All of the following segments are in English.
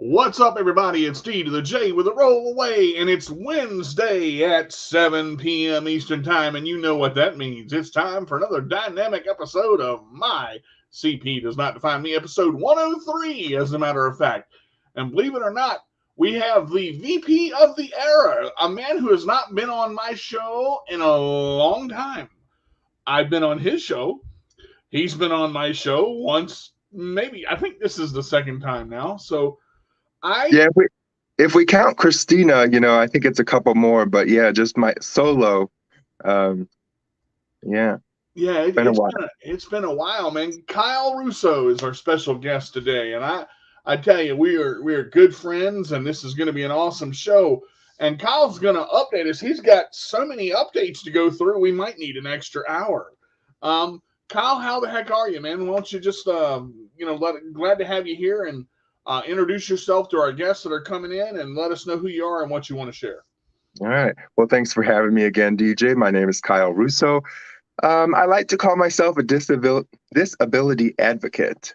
What's up, everybody? It's D to the J with a roll away, and it's Wednesday at 7 p.m. Eastern Time, and you know what that means. It's time for another dynamic episode of My CP Does Not Define Me, episode 103, as a matter of fact. And believe it or not, we have the VP of the era, a man who has not been on my show in a long time. I've been on his show. He's been on my show once, maybe. I think this is the second time now. So I Yeah, if we count Christina, I think it's a couple more, but yeah, just my solo. Um, yeah, Yeah, been a while. it's been a while, man. Kyle Russow is our special guest today, and I tell you, we are good friends, and this is going to be an awesome show. And Kyle's going to update us. He's got so many updates to go through. We might need an extra hour. Kyle, how the heck are you, man? Why don't you just glad to have you here and introduce yourself to our guests that are coming in, and let us know who you are and what you want to share. All right. Well, thanks for having me again, DJ. My name is Kyle Russo. I like to call myself a disability advocate.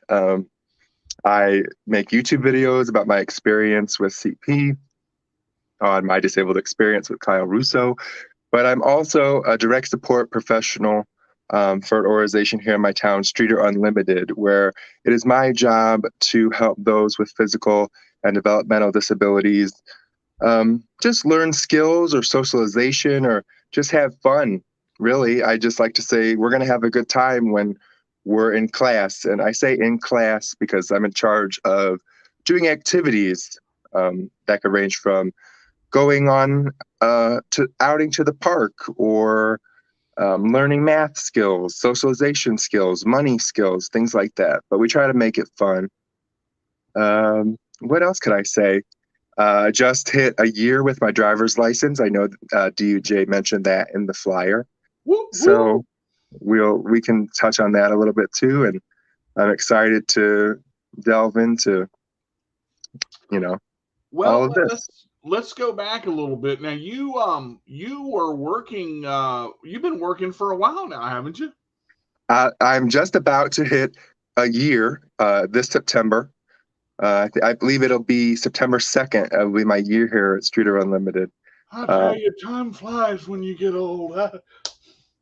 I make YouTube videos about my experience with CP, on my disabled experience with Kyle Russo, but I'm also a direct support professional for an organization here in my town, Streeter Unlimited, where it is my job to help those with physical and developmental disabilities just learn skills or socialization or just have fun. Really, I just like to say we're going to have a good time when we're in class. And I say in class because I'm in charge of doing activities that could range from going on to outing to the park or learning math skills, socialization skills, money skills, things like that. But we try to make it fun. What else could I say? Just hit a year with my driver's license. I know DJ mentioned that in the flyer. Woo, So we can touch on that a little bit too. And I'm excited to delve into, all Well, of this. let's go back a little bit. Now you were working you've been working for a while now, haven't you? I'm just about to hit a year this September. I believe it'll be September 2nd. It'll be my year here at Streeter Unlimited. I Uh, tell you, time flies when you get old. Huh?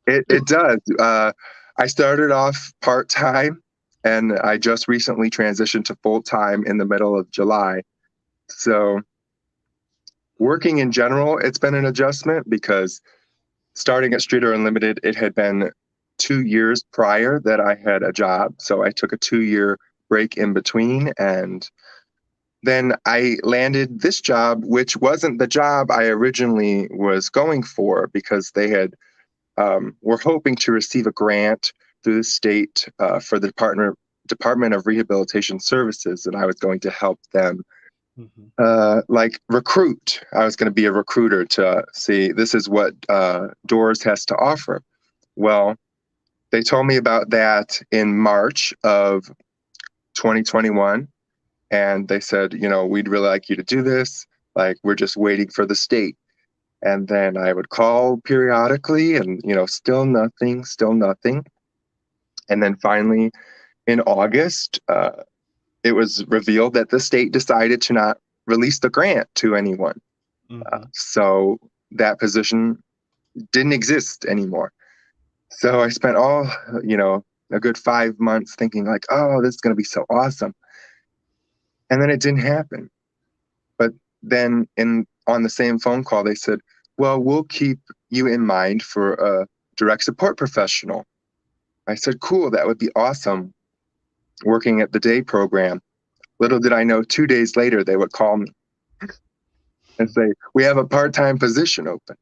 it does. I started off part-time, and I just recently transitioned to full-time in the middle of July. So working in general, it's been an adjustment because starting at Streeter Unlimited, it had been 2 years prior that I had a job. So I took a 2-year break in between, and then I landed this job, which wasn't the job I originally was going for because they had were hoping to receive a grant through the state for the Department of Rehabilitation Services, and I was going to help them recruit. I was going to be a recruiter to see this is what Doors has to offer. Well, they told me about that in March of 2021. And they said, we'd really like you to do this. Like, we're just waiting for the state. And then I would call periodically and, still nothing, still nothing. And then finally in August, it was revealed that the state decided to not release the grant to anyone. So that position didn't exist anymore. So I spent a good 5 months thinking like, oh, this is going to be so awesome. And then it didn't happen. But then on the same phone call, they said, well, we'll keep you in mind for a direct support professional. I said, cool, that would be awesome. Working at the day program. Little did I know, 2 days later, they would call me and say, we have a part-time position open.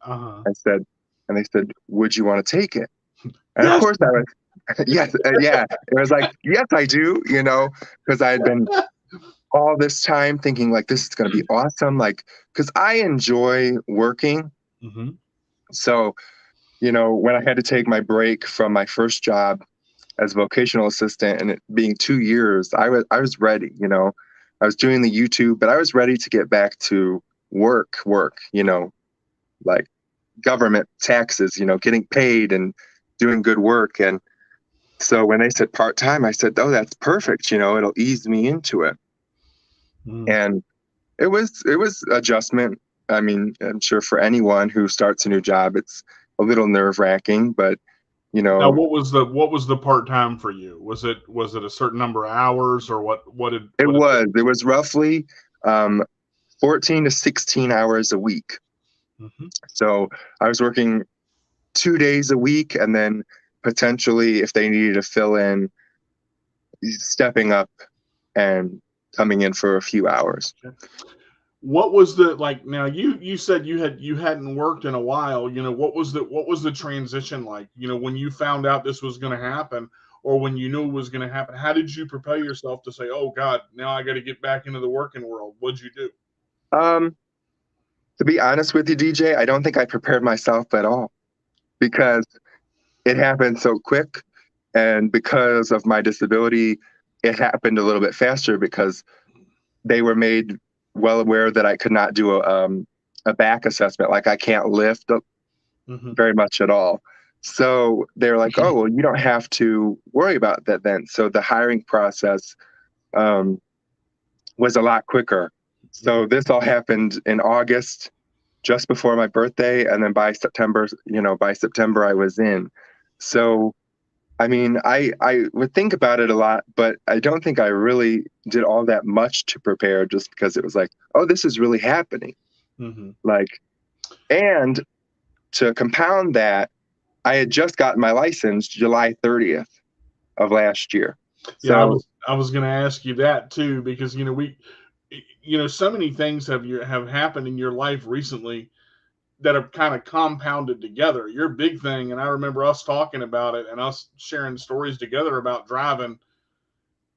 And they said, would you want to take it? And of course I was, yes, yeah. It was like, yes, I do, because I had been all this time thinking like, this is going to be awesome. Like, because I enjoy working. So, when I had to take my break from my first job as a vocational assistant and it being 2 years, I was ready, I was doing the YouTube, but I was ready to get back to work, like government taxes, getting paid and doing good work. And so when they said part-time, I said, oh, that's perfect. It'll ease me into it. Mm. And it was adjustment. I mean, I'm sure for anyone who starts a new job, it's a little nerve-wracking, but you Now, know, what was the part time for you? Was it a certain number of hours, or it what did was it was roughly um, 14 to 16 hours a week. Mhm. So I was working 2 days a week, and then potentially, if they needed to fill in, stepping up and coming in for a few hours. What was the like? Now you said you hadn't worked in a while. What was the transition like? When you found out this was going to happen, or when you knew it was going to happen. How did you prepare yourself to say, "Oh God, now I got to get back into the working world"? What'd you do? Um, to be honest with you, DJ, I don't think I prepared myself at all because it happened so quick, and because of my disability, it happened a little bit faster because they were made well aware that I could not do a back assessment. Like I can't lift Hmm. very much at all. So they're like, oh, well, you don't have to worry about that then. So the hiring process um, was a lot quicker. So this all happened in August, just before my birthday, and then by September I was in. So I mean, I would think about it a lot, but I don't think I really did all that much to prepare just because it was like, oh, this is really happening. Hmm. Like, and to compound that, I had just gotten my license July 30th of last year. Yeah, I So, was I was going to ask you that too, because so many things have happened in your life recently that have kind of compounded together. Your big thing, and I remember us talking about it and us sharing stories together about driving.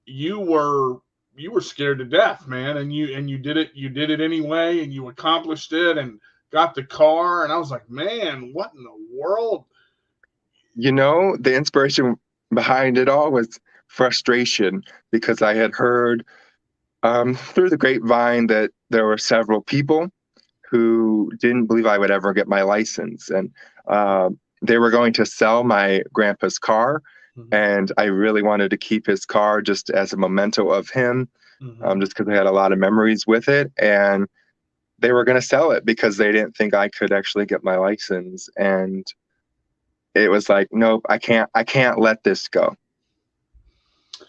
You were you were scared to death, man, and you did it anyway, and you accomplished it and got the car, and I was like, man, what in the world? the inspiration behind it all was frustration because I had heard through the grapevine that there were several people who didn't believe I would ever get my license. And they were going to sell my grandpa's car. Hmm. And I really wanted to keep his car just as a memento of him, Hmm. just because I had a lot of memories with it. And they were going to sell it because they didn't think I could actually get my license. And it was like, nope, I can't let this go.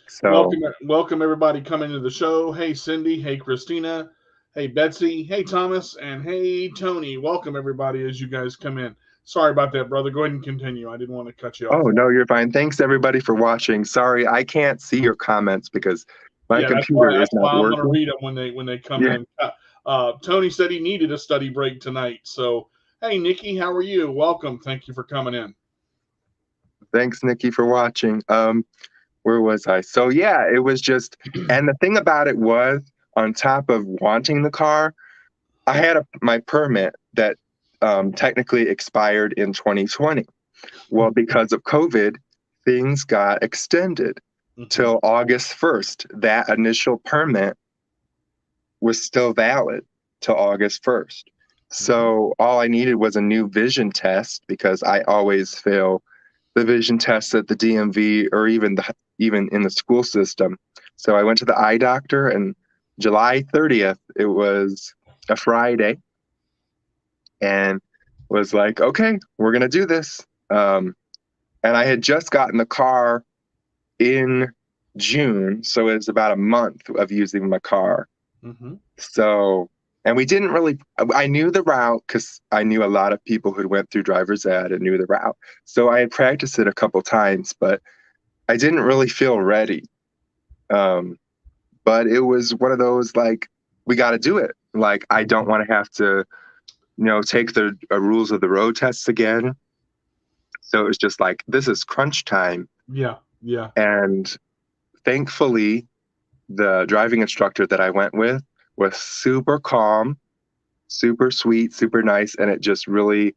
So, Welcome everybody coming to the show. Hey Cindy, hey Christina, hey Betsy, hey Thomas, and hey Tony. Welcome everybody as you guys come in. Sorry about that, brother. Go ahead and continue. I didn't want to cut you oh, off there. no, you're fine. Thanks everybody for watching. Sorry, I can't see your comments because my Yeah, that's why computer is that's not why I'm gonna working. read them when they come Yeah. in. Tony said he needed a study break tonight. So hey Nikki, how are you? Welcome. Thank you for coming in. Thanks, Nikki, for watching. Where was I? So yeah, it was just, and the thing about it was, on top of wanting the car, I had my permit that technically expired in 2020. Well, because of COVID, things got extended Hmm. till August 1st. That initial permit was still valid till August 1st. Hmm. So all I needed was a new vision test because I always fail the vision tests at the DMV or even in the school system. So I went to the eye doctor, and July 30th, it was a Friday, and was like, okay, we're gonna do this. And I had just gotten the car in June, so it was about a month of using my car. Hmm. So, and we didn't really, I knew the route because I knew a lot of people who went through driver's ed and knew the route. So I had practiced it a couple times, but I didn't really feel ready. Um, but it was one of those like, we got to do it. Like, I don't want to have to, take the rules of the road tests again. So it was just like, this is crunch time. Yeah, yeah. And thankfully, the driving instructor that I went with was super calm, super sweet, super nice. And it just really,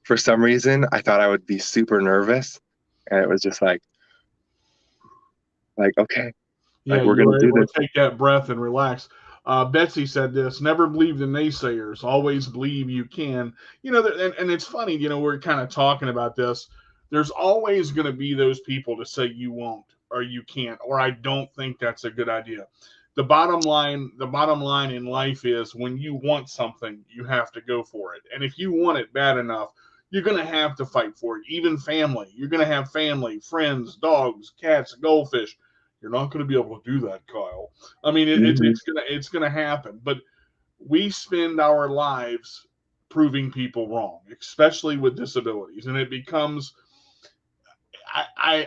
for some reason, I thought I would be super nervous. And it was just like, okay, Yeah, like we're you going were to do able this. to take that breath and relax. Betsy said this: "Never believe the naysayers. Always believe you can." And it's funny. We're kind of talking about this. There's always going to be those people to say you won't or you can't or I don't think that's a good idea. the bottom line in life is when you want something, you have to go for it. And if you want it bad enough, you're going to have to fight for it. Even family. You're going to have family, friends, dogs, cats, goldfish. You're not going to be able to do that, Kyle. I mean, it's gonna happen. But we spend our lives proving people wrong, especially with disabilities, and it becomes. I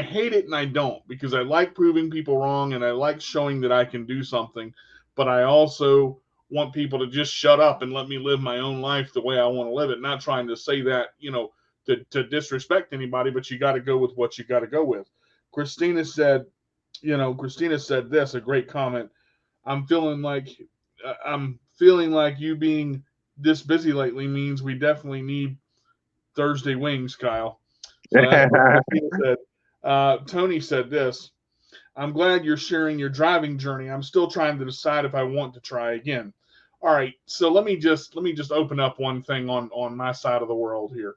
hate it and I don't, because I like proving people wrong and I like showing that I can do something, but I also want people to just shut up and let me live my own life the way I want to live it. Not trying to say that, to disrespect anybody, but you got to go with what you got to go with. Christina said this, a great comment. I'm feeling like you being this busy lately means we definitely need Thursday wings, Kyle. So that's what Christina said. Tony said this. I'm glad you're sharing your driving journey. I'm still trying to decide if I want to try again. All right, so let me just open up one thing on my side of the world here.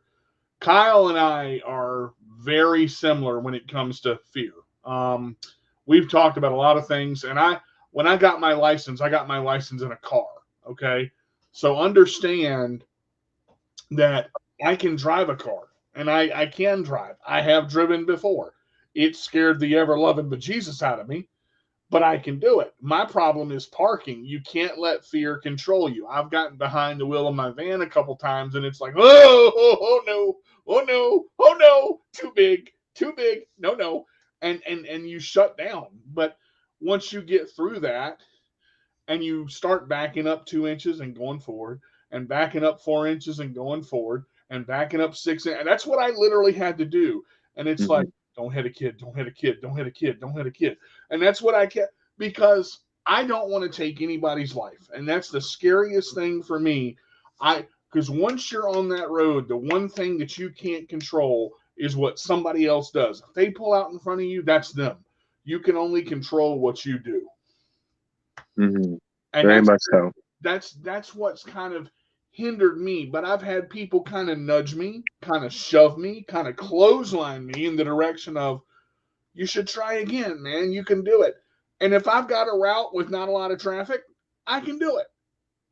Kyle and I are very similar when it comes to fear. We've talked about a lot of things, and when I got my license in a car. Okay, so understand that I can drive a car, and I can drive. I have driven before. It scared the ever-loving bejesus out of me, but I can do it. My problem is parking. You can't let fear control you. I've gotten behind the wheel of my van a couple times, and it's like, oh no, oh no, oh no, too big, no, and you shut down. But once you get through that, and you start backing up 2 inches and going forward, and backing up 4 inches and going forward, and backing up 6 inches, and that's what I literally had to do. And it's like, don't hit a kid, don't hit a kid, don't hit a kid, don't hit a kid. And that's what I kept, because I don't want to take anybody's life. And that's the scariest thing for me. Because once you're on that road, the one thing that you can't control is what somebody else does. If they pull out in front of you, that's them. You can only control what you do. Mm-hmm. And very much so. That's what's kind of hindered me. But I've had people kind of nudge me, kind of shove me, kind of clothesline me in the direction of, you should try again, man. You can do it. And if I've got a route with not a lot of traffic, I can do it.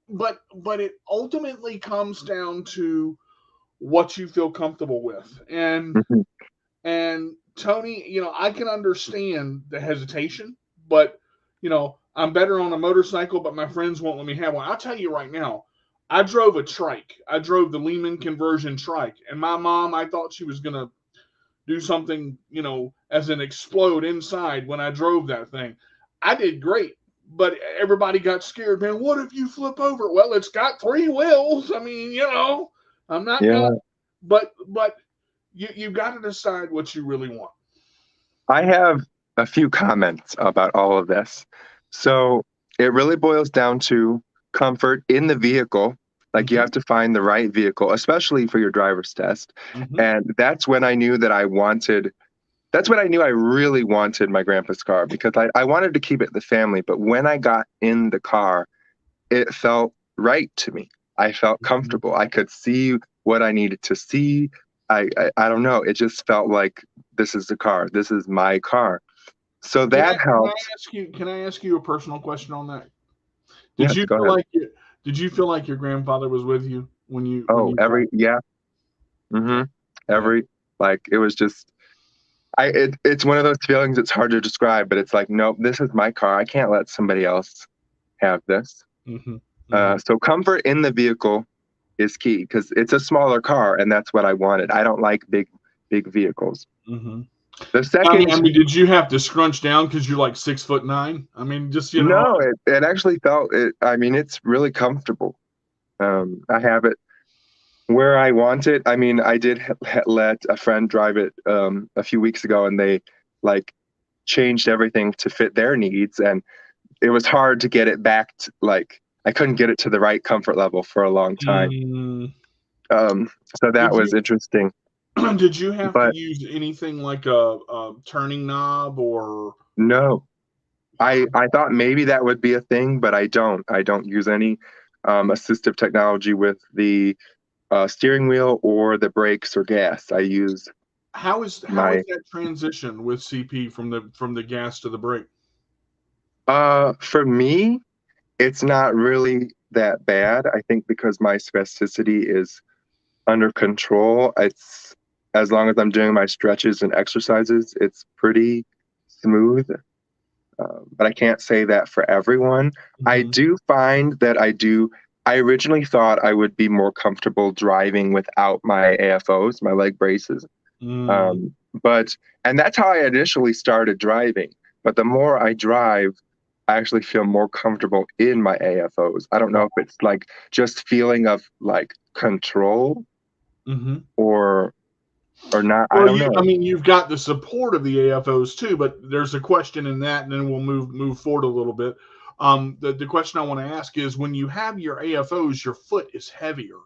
But it ultimately comes down to what you feel comfortable with. And Tony, I can understand the hesitation, but I'm better on a motorcycle, but my friends won't let me have one. I'll tell you right now, I drove a trike. I drove the Lehman conversion trike, and my mom, I thought she was gonna do something, as an explode inside when I drove that thing. I did great, but everybody got scared. Man, what if you flip over? Well, it's got 3 wheels. I mean, I'm not gonna. But you've got to decide what you really want. I have a few comments about all of this. So it really boils down to comfort in the vehicle. Like you have to find the right vehicle, especially for your driver's test. And that's when I knew that I really wanted my grandpa's car, because I wanted to keep it the family. But when I got in the car, it felt right to me. I felt comfortable. I could see what I needed to see. I don't know. It just felt like, this is the car. This is my car. So that helps. Can I ask you a personal question on that? Did you feel like your grandfather was with you when you? It was just, it's one of those feelings. It's hard to describe, but it's like, nope, this is my car. I can't let somebody else have this. So comfort in the vehicle is key, because it's a smaller car, and that's what I wanted. I don't like big vehicles. The second, I mean, did you have to scrunch down because you're like 6'9"? I mean, just No, it actually felt it. I mean, it's really comfortable. I have it where I want it. I mean, I did let a friend drive it a few weeks ago, and they changed everything to fit their needs, and it was hard to get it back to, I couldn't get it to the right comfort level for a long time. So that was interesting. Did you have to use anything like a turning knob or? No, I thought maybe that would be a thing, but I don't use any assistive technology with the steering wheel or the brakes or gas. I use. How is that transition with CP from the gas to the brake? For me, it's not really that bad. I think because my spasticity is under control, it's as long as I'm doing my stretches and exercises, it's pretty smooth. But I can't say that for everyone. I Mm-hmm. do find that I originally thought I would be more comfortable driving without my AFOs, my leg braces. Mm. Um, and that's how I initially started driving. But the more I drive, I actually feel more comfortable in my AFOs. I don't know if it's like just feeling of like control Mm-hmm. or not. I Well, don't know. you've got the support of the AFOs too, but there's a question in that, and then we'll move forward a little bit. The question I want to ask is, when you have your AFOs, your foot is heavier.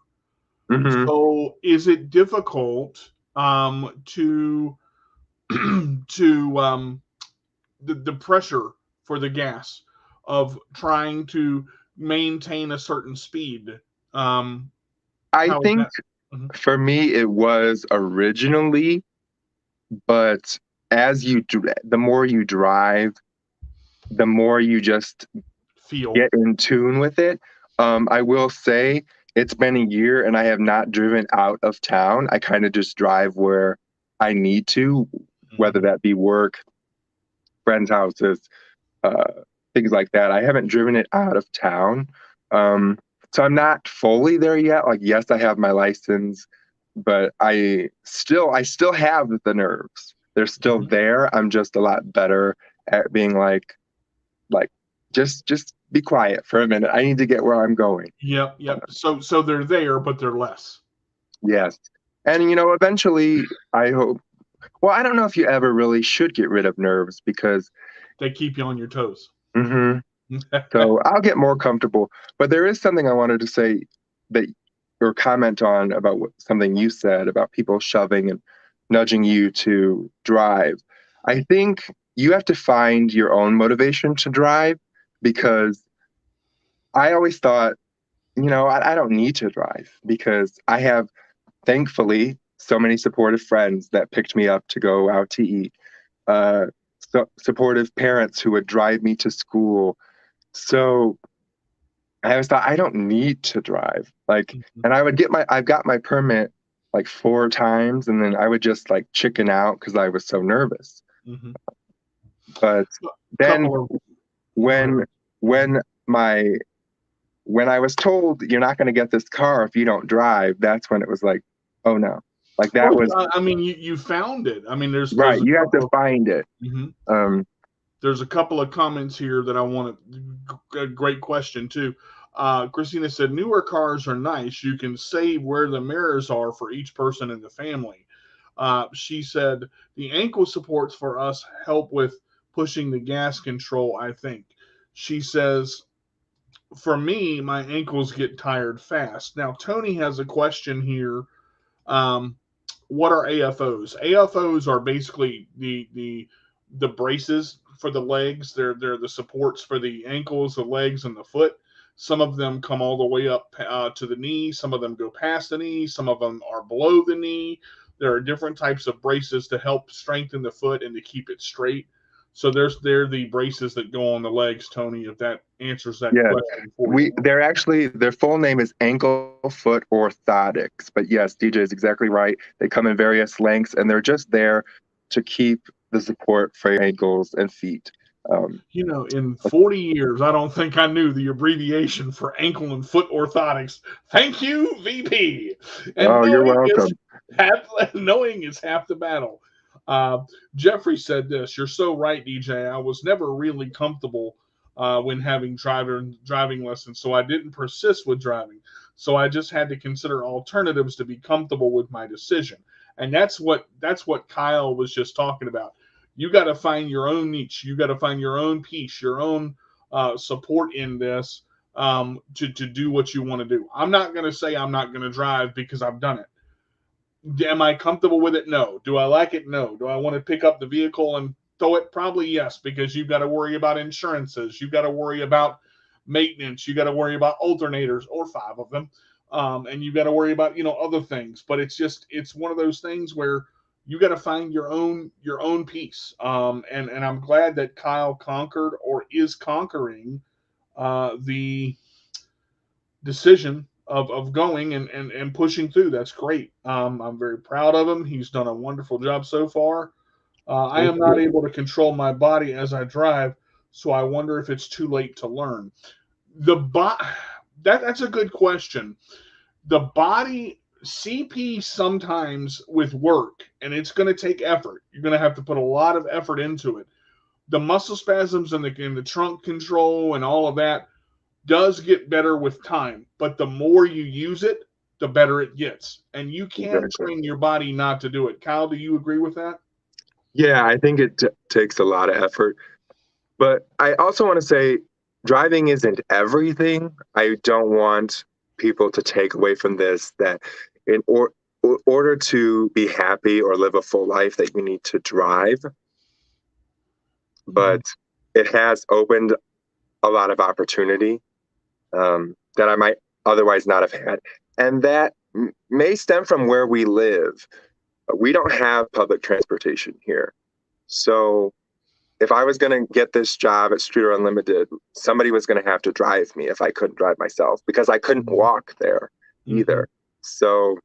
Hmm. So, is it difficult to to the pressure for the gas of trying to maintain a certain speed? Um, I how is think that? Mhm. for me it was originally, but the more you drive, the more you just Feel. get in tune with it. I will say it's been a year and I have not driven out of town. I kind of just drive where I need to, whether Mhm. that be work, friends' houses, uh, things like that. I haven't driven it out of town. Um, so I'm not fully there yet. Like, yes, I have my license, but I still have the nerves. They're still Mhm. there. I'm just a lot better at being like just be quiet for a minute. I need to get where I'm going. Yep, yep. So they're there, but they're less. Yes. And eventually I hope, well, I don't know if you ever really should get rid of nerves because They keep you on your toes. mhm. So I'll get more comfortable. But there is something I wanted to say that or comment on about something you said about people shoving and nudging you to drive. I think you have to find your own motivation to drive because I always thought, I don't need to drive because I have, thankfully, so many supportive friends that picked me up to go out to eat, uh, supportive parents who would drive me to school. So I always thought I don't need to drive. Like, Mhm. and I've got my permit like 4 times, and then I would just like chicken out because I was so nervous. Mhm. But then Couple of go ahead. when when my when I was told you're not going to get this car if you don't drive, that's when it was like, oh no, like that Well, was you found it. I mean, there's right. a You have to couple of find it. mhm. Um, There's a couple of comments here that I want to. A great question too. Christina said newer cars are nice. You can save where the mirrors are for each person in the family. She said the ankle supports for us help with pushing the gas control. I think she says for me, my ankles get tired fast. Now Tony has a question here. Um, what are AFOs? AFOs are basically the braces for the legs. They're the supports for the ankles, the legs, and the foot. Some of them come all the way up to the knee. Some of them go past the knee. Some of them are below the knee. There are different types of braces to help strengthen the foot and to keep it straight. So they're the braces that go on the legs, Tony. If that answers that yes, question for you. their full name is ankle foot orthotics. But yes, DJ is exactly right. They come in various lengths, and they're just there to keep the support for your ankles and feet. Um, In 40 years, I don't think I knew the abbreviation for ankle and foot orthotics. Thank you, VP. And oh, you're welcome. knowing is half the battle. Uh, Jeffrey said this. You're so right, DJ. I was never really comfortable when having driving lessons, so I didn't persist with driving. So I just had to consider alternatives to be comfortable with my decision. And that's what Kyle was just talking about. You got to find your own niche. You got to find your own piece, your own support in this to do what you want to do. I'm not going to say I'm not going to drive because I've done it. Am I comfortable with it? No. Do I like it? No. Do I want to pick up the vehicle and tow it? Probably yes, because you've got to worry about insurances. You've got to worry about maintenance. You got to worry about alternators or 5 of them. And you've got to worry about other things. But it's one of those things where You got to find your own piece. And I'm glad that Kyle conquered or is conquering the decision of going and pushing through. That's great. I'm very proud of him. He's done a wonderful job so far. I Thank am not you. able to control my body as I drive, so I wonder if it's too late to learn. The bo- that's a good question. The body CP sometimes with work, and it's going to take effort. You're going to have to put a lot of effort into it. The muscle spasms and the trunk control and all of that does get better with time, but the more you use it, the better it gets. And you can Exactly. train your body not to do it. Kyle, do you agree with that? Yeah, I think it takes a lot of effort. But I also want to say driving isn't everything. I don't want people to take away from this that in order to be happy or live a full life that you need to drive, Mm-hmm. but it has opened a lot of opportunity that I might otherwise not have had. And that may stem from where we live. We don't have public transportation here. So if I was going to get this job at Streeter Unlimited, somebody was going to have to drive me if I couldn't drive myself because I couldn't Mm-hmm. walk there Mm-hmm. either. So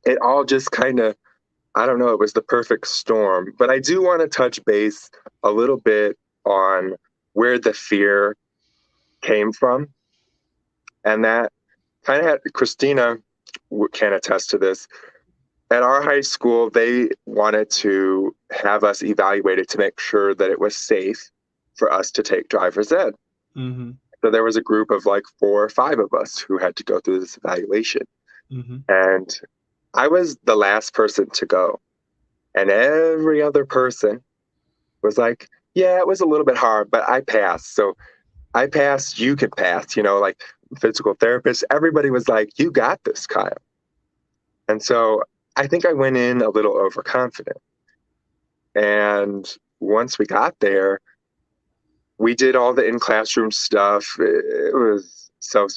it all just kind of, I don't know, it was the perfect storm. But I do want to touch base a little bit on where the fear came from. And that kind of had Christina can attest to this. At our high school, they wanted to have us evaluated to make sure that it was safe for us to take driver's ed. Mm-hmm. So there was a group of like 4 or 5 of us who had to go through this evaluation. Mm-hmm. And I was the last person to go. And every other person was like, yeah, it was a little bit hard, but I passed. So I passed, you can pass, like physical therapists. Everybody was like, you got this, Kyle. And so I think I went in a little overconfident. And once we got there, we did all the in classroom stuff. It was so,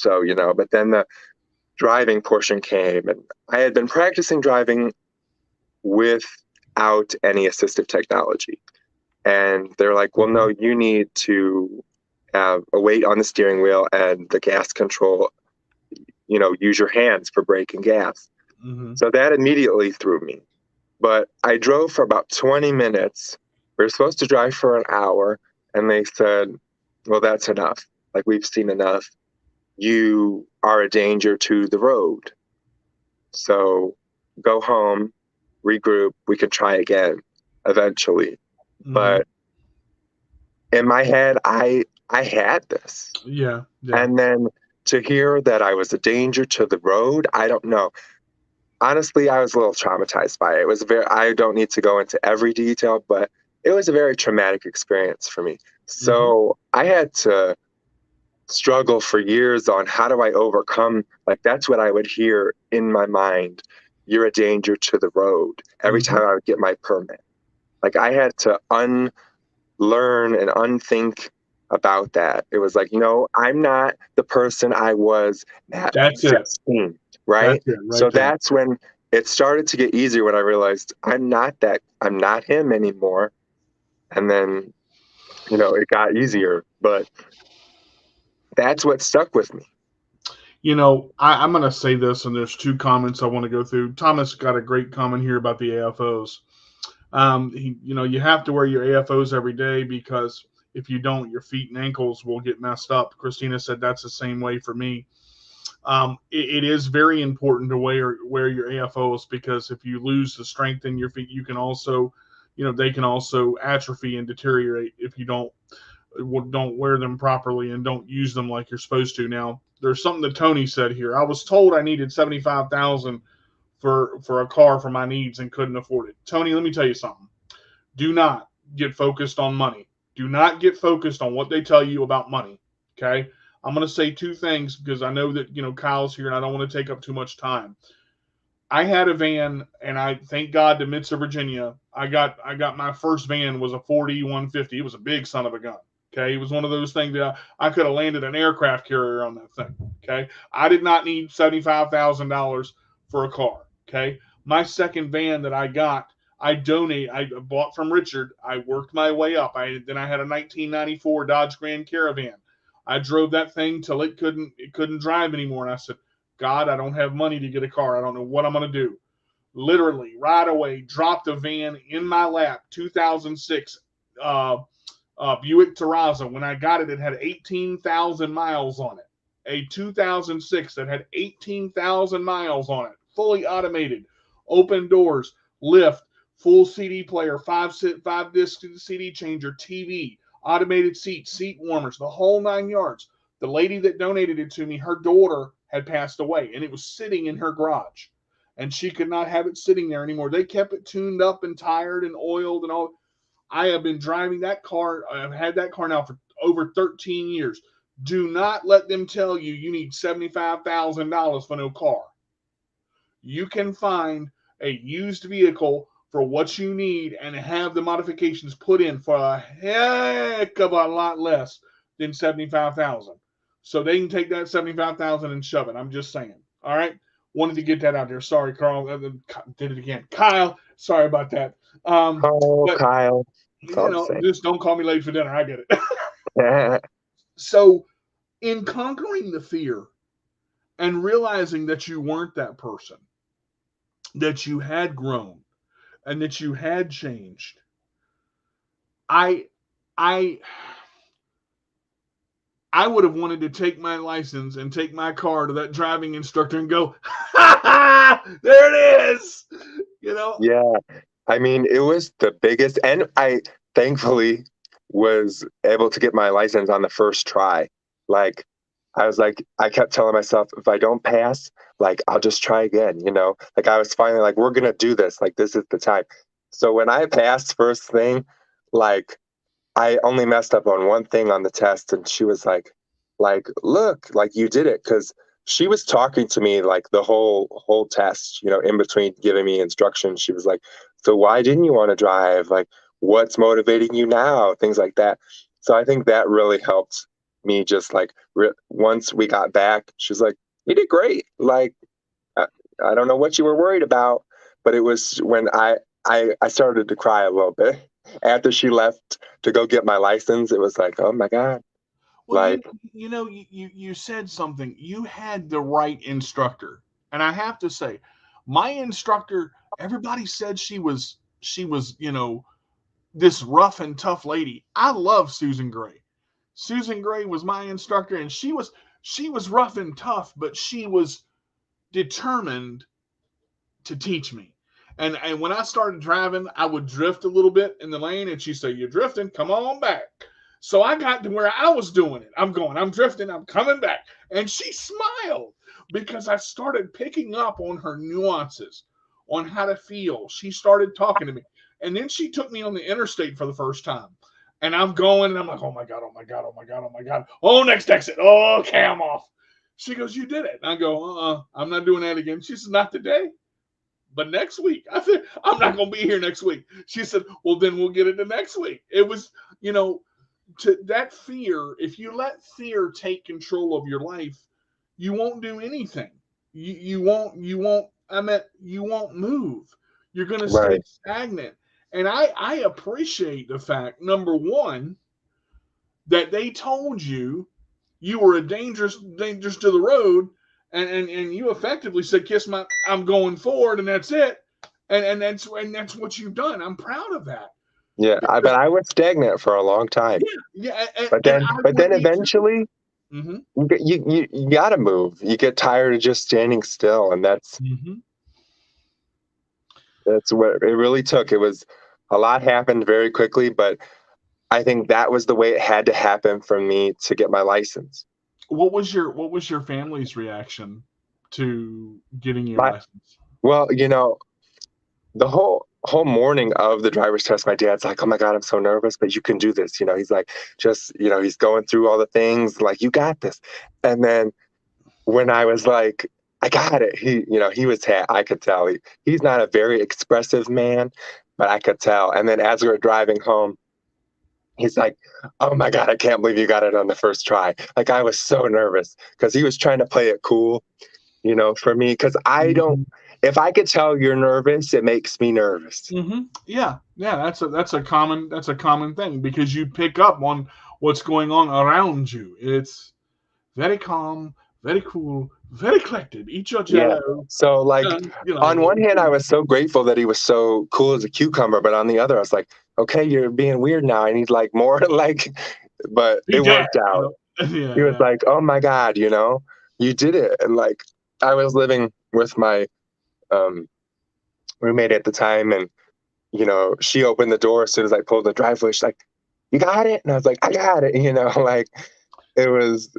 but then the driving portion came, and I had been practicing driving without any assistive technology. And they're like, well, no, you need to have a weight on the steering wheel and the gas control, use your hands for brake and gas. Mm-hmm. So that immediately threw me. But I drove for about 20 minutes. We were supposed to drive for an hour. And they said, well, that's enough. Like, we've seen enough. You are a danger to the road. So go home, regroup. We can try again eventually. Mm-hmm. But in my head, I had this. Yeah. And then to hear that I was a danger to the road, I don't know. Honestly, I was a little traumatized by it. It was I don't need to go into every detail, but it was a very traumatic experience for me. So I had to struggle for years on how do I overcome, like, that's what I would hear in my mind. You're a danger to the road every time I would get my permit. Like, I had to unlearn and unthink about that. It was like, no, I'm not the person I was at That's 16, right? That's it right So there. that's when it started to get easier, when I realized I'm not him anymore. And then, it got easier, but that's what stuck with me. I'm going to say this, and there's 2 comments I want to go through. Thomas got a great comment here about the AFOs. You have to wear your AFOs every day because if you don't, your feet and ankles will get messed up. Christina said that's the same way for me. It is very important to wear your AFOs because if you lose the strength in your feet, you can also, they can also atrophy and deteriorate if you don't wear them properly and don't use them like you're supposed to. Now, there's something that Tony said here. I was told I needed 75,000 for a car for my needs and couldn't afford it. Tony, let me tell you something. Do not get focused on money. Do not get focused on what they tell you about money. Okay? I'm going to say 2 things because I know that, Kyle's here and I don't want to take up too much time. I had a van, and I thank God to Midsa, Virginia. I got my first van was a 4150. It was a big son of a gun. Okay, it was one of those things that I could have landed an aircraft carrier on that thing. Okay, I did not need $75,000 for a car. Okay, my second van that I got I bought from Richard. I worked my way up. Then I had a 1994 Dodge Grand Caravan. I drove that thing till it couldn't drive anymore. And I said, God, I don't have money to get a car. I don't know what I'm going to do. Literally, right away, dropped a van in my lap, 2006 Buick Terrazzo. When I got it, it had 18,000 miles on it. A 2006 that had 18,000 miles on it, fully automated, open doors, lift, full CD player, five disc CD changer, TV, automated seats, seat warmers, the whole 9 yards. The lady that donated it to me, her daughter had passed away, and it was sitting in her garage, and she could not have it sitting there anymore. They kept it tuned up and tired and oiled and all. I have been driving that car. I've had that car now for over 13 years. Do not let them tell you you need $75,000 for no car. You can find a used vehicle for what you need and have the modifications put in for a heck of a lot less than $75,000. So they can take that $75,000 and shove it. I'm just saying. All right. Wanted to get that out there. Sorry, Carl. Did it again. Kyle, sorry about that. Kyle. Just don't call me late for dinner. I get it. So, in conquering the fear and realizing that you weren't that person, that you had grown and that you had changed, I would have wanted to take my license and take my car to that driving instructor and go, ha ha, there it is. Yeah. I mean, it was the biggest, and I thankfully was able to get my license on the first try. Like, I kept telling myself, if I don't pass, like, I'll just try again, Like, I was finally like, we're going to do this. Like, this is the time. So when I passed first thing, like, I only messed up on one thing on the test, and she was like, look, like, you did it. Because she was talking to me like the whole test, in between giving me instructions. She was like, so why didn't you want to drive? Like, what's motivating you now? Things like that. So I think that really helped me. Just like once we got back, she's like, you did great. Like, I don't know what you were worried about, but it was when I started to cry a little bit after she left to go get my license. It was like, oh my God. Well, you said something. You had the right instructor, and I have to say, my instructor. Everybody said she was, this rough and tough lady. I love Susan Gray. Susan Gray was my instructor, and she was rough and tough, but she was determined to teach me. And when I started driving, I would drift a little bit in the lane, and she'd say, "You're drifting. Come on back." So I got to where I was doing it. I'm drifting, I'm coming back. And she smiled because I started picking up on her nuances, on how to feel. She started talking to me. And then she took me on the interstate for the first time. And I'm going, and I'm like, oh my God, oh my God, oh my God, oh my God. Oh, next exit. Oh, okay, I'm off. She goes, you did it. And I go, I'm not doing that again. She says, not today, but next week. I said, I'm not going to be here next week. She said, well, then we'll get it the next week. It was, to that fear, if you let fear take control of your life, you won't do anything. You won't move. You're going to stay stagnant. And I appreciate the fact, number one, that they told you were a dangerous to the road, and you effectively said, I'm going forward, and that's it. And that's what you've done. I'm proud of that. Yeah, but I was stagnant for a long time. Yeah. But then eventually, you got to move. You get tired of just standing still, and that's what it really took. It was a lot happened very quickly, but I think that was the way it had to happen for me to get my license. What was your family's reaction to getting your license? Well, the whole morning of the driver's test, my dad's like, oh my God, I'm so nervous, but you can do this. He's like, just, he's going through all the things, like, you got this. And then when I was like, I got it, he was, I could tell he's not a very expressive man, but I could tell. And then as we were driving home, he's like, oh my God, I can't believe you got it on the first try. Like, I was so nervous because he was trying to play it cool, for me, because I don't, if I could tell you're nervous, it makes me nervous. Yeah, that's a common thing because you pick up on what's going on around you. It's very calm, very cool, very collected. Eat your Yeah. Jello. So like You know, on one hand, I was so grateful that he was so cool as a cucumber, but on the other, I was like, okay, you're being weird now. I need like more like, but be it dad, worked out. Yeah, He was like, oh my God, you know, you did it. And like, I was living with my roommate at the time, and, you know, she opened the door as soon as I pulled the driveway. She's like, you got it? And I was like, I got it. You know, like So it's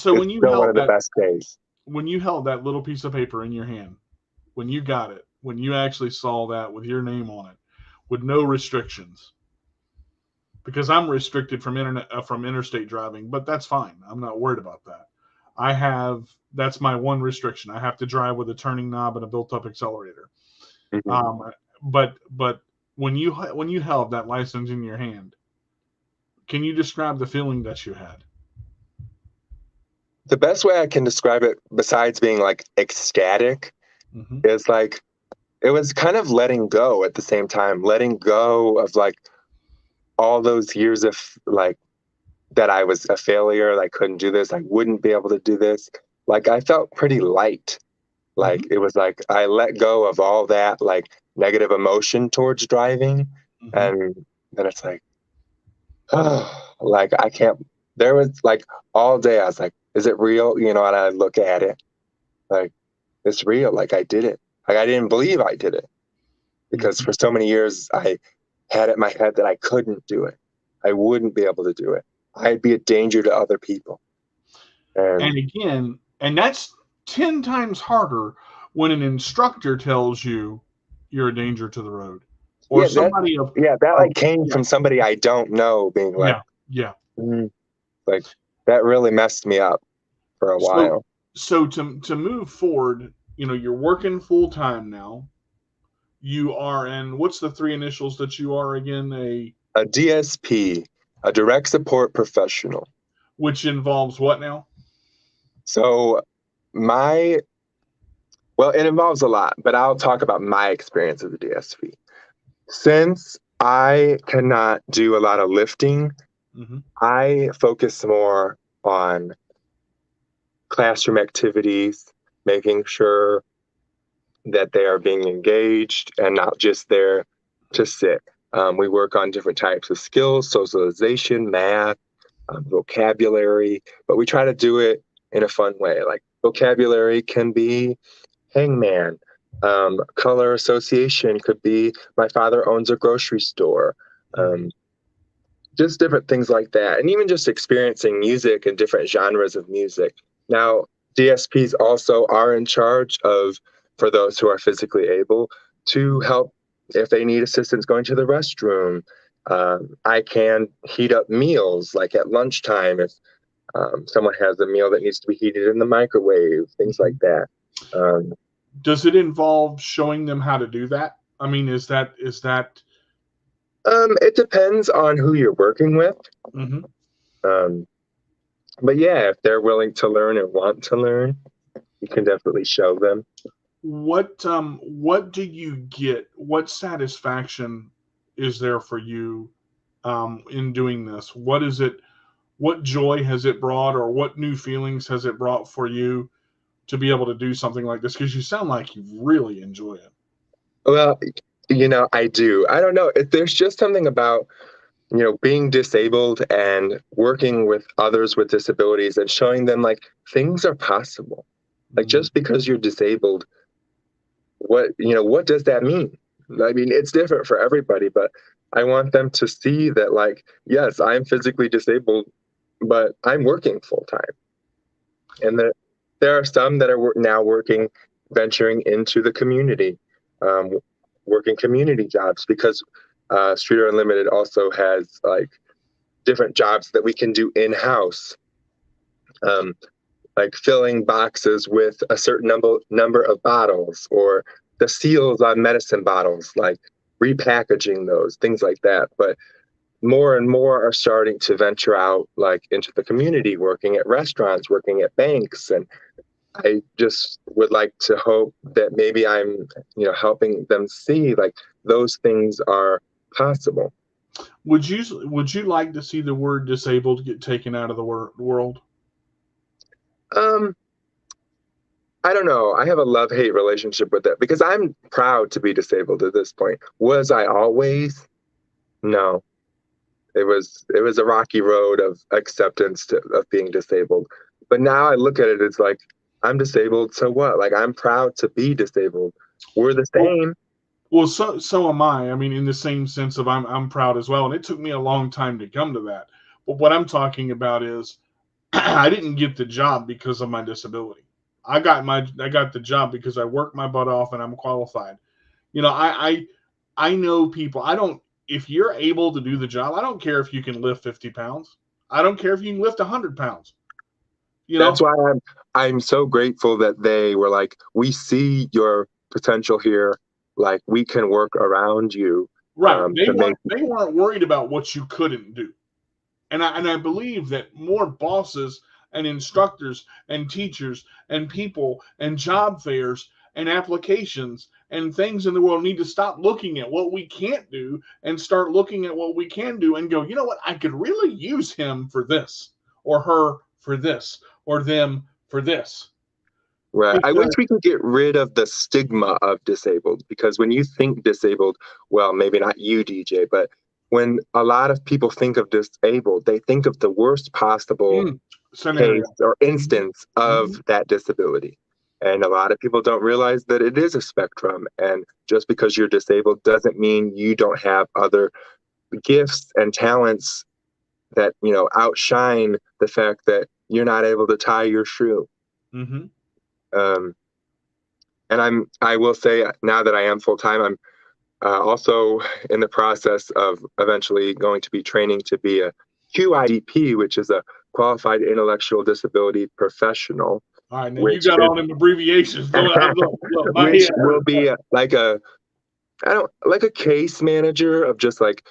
when you still one held of the that best days. little piece of paper in your hand, when you got it, when you actually saw that with your name on it, with no restrictions, because I'm restricted from interstate driving, but that's fine. I'm not worried about that. That's my one restriction. I have to drive with a turning knob and a built-up accelerator. Mhm. But when you held that license in your hand, can you describe the feeling that you had? The best way I can describe it, besides being like ecstatic, is like it was kind of letting go at the same time, letting go of like all those years of like that I was a failure, I couldn't do this, I wouldn't be able to do this. Like I felt pretty light. Like it was like I let go of all that like negative emotion towards driving. And then it's like, oh, like I can't, there was like all day I was like, is it real? You know, and I look at it like, it's real. Like I did it. Like I didn't believe I did it because for so many years I had it in my head that I couldn't do it. I wouldn't be able to do it. I'd be a danger to other people. And again, and that's 10 times harder when an instructor tells you you're a danger to the road, or somebody that like came from somebody I don't know being like, like that really messed me up for a while. So to move forward, you know, you're working full time now. You are, and what's the three initials that you are again? A DSP, a direct support professional. Which involves what now? So it involves a lot, but I'll talk about my experience as a DSP. Since I cannot do a lot of lifting, I focus more on classroom activities, making sure that they are being engaged and not just there to sit. We work on different types of skills, socialization, math, vocabulary, but we try to do it in a fun way. Like vocabulary can be hangman. Color association could be my father owns a grocery store. Just different things like that. And even just experiencing music and different genres of music. Now, DSPs also are in charge of, for those who are physically able, to help if they need assistance going to the restroom. I can heat up meals, like at lunchtime, if someone has a meal that needs to be heated in the microwave, things like that. Does it involve showing them how to do that? I mean, is that it depends on who you're working with. But yeah, if they're willing to learn and want to learn, you can definitely show them. What do you get? What satisfaction is there for you in doing this? What is it? What joy has it brought, or what new feelings has it brought for you to be able to do something like this? Because you sound like you really enjoy it. Well, you know, I do. I don't know. There's just something about, you know, being disabled and working with others with disabilities and showing them like things are possible. Like just because you're disabled, what does that mean? I mean, it's different for everybody, but I want them to see that like, yes, I'm physically disabled, but I'm working full time. And there are some that are now venturing into the community, working community jobs because Streeter Unlimited also has like different jobs that we can do in-house, like filling boxes with a certain number of bottles, or the seals on medicine bottles, like repackaging those, things like that. But more and more are starting to venture out like into the community, working at restaurants, working at banks, and I just would like to hope that maybe I'm, helping them see like those things are possible. Would you like to see the word disabled get taken out of the world? Um, I don't know. I have a love-hate relationship with it because I'm proud to be disabled at this point. Was I always? No. It was a rocky road of acceptance of being disabled. But now I look at it as like I'm disabled, so what? Like I'm proud to be disabled. We're the Well, same. well, so am I. I mean, in the same sense of I'm proud as well, and it took me a long time to come to that. But what I'm talking about is I didn't get the job because of my disability. I got the job because I worked my butt off and I'm qualified. You know, I know people. I don't. If you're able to do the job, I don't care if you can lift 50 pounds. I don't care if you can lift 100 pounds. You That's know, why I'm so grateful that they were like, we see your potential here. Like we can work around you right? to make. They weren't worried about what you couldn't do. And I believe that more bosses and instructors and teachers and people and job fairs and applications and things in the world need to stop looking at what we can't do and start looking at what we can do and go, you know what, I could really use him for this or her for this or them for this. Right. I wish Because we could get rid of the stigma of disabled because when you think disabled, well, maybe not you, DJ, but when a lot of people think of disabled, they think of the worst possible scenario. case or Mhm, instance of mhm. that disability. And a lot of people don't realize that it is a spectrum. And just because you're disabled doesn't mean you don't have other gifts and talents that, outshine the fact that you're not able to tie your shoe. Mhm. Um, and I will say now that I am full time, I'm also in the process of eventually going to be training to be a QIDP, which is a qualified intellectual disability professional, All right, now you which got is all them abbreviations. Look, look, my which head will hurt. be like a I don't like a case manager of just like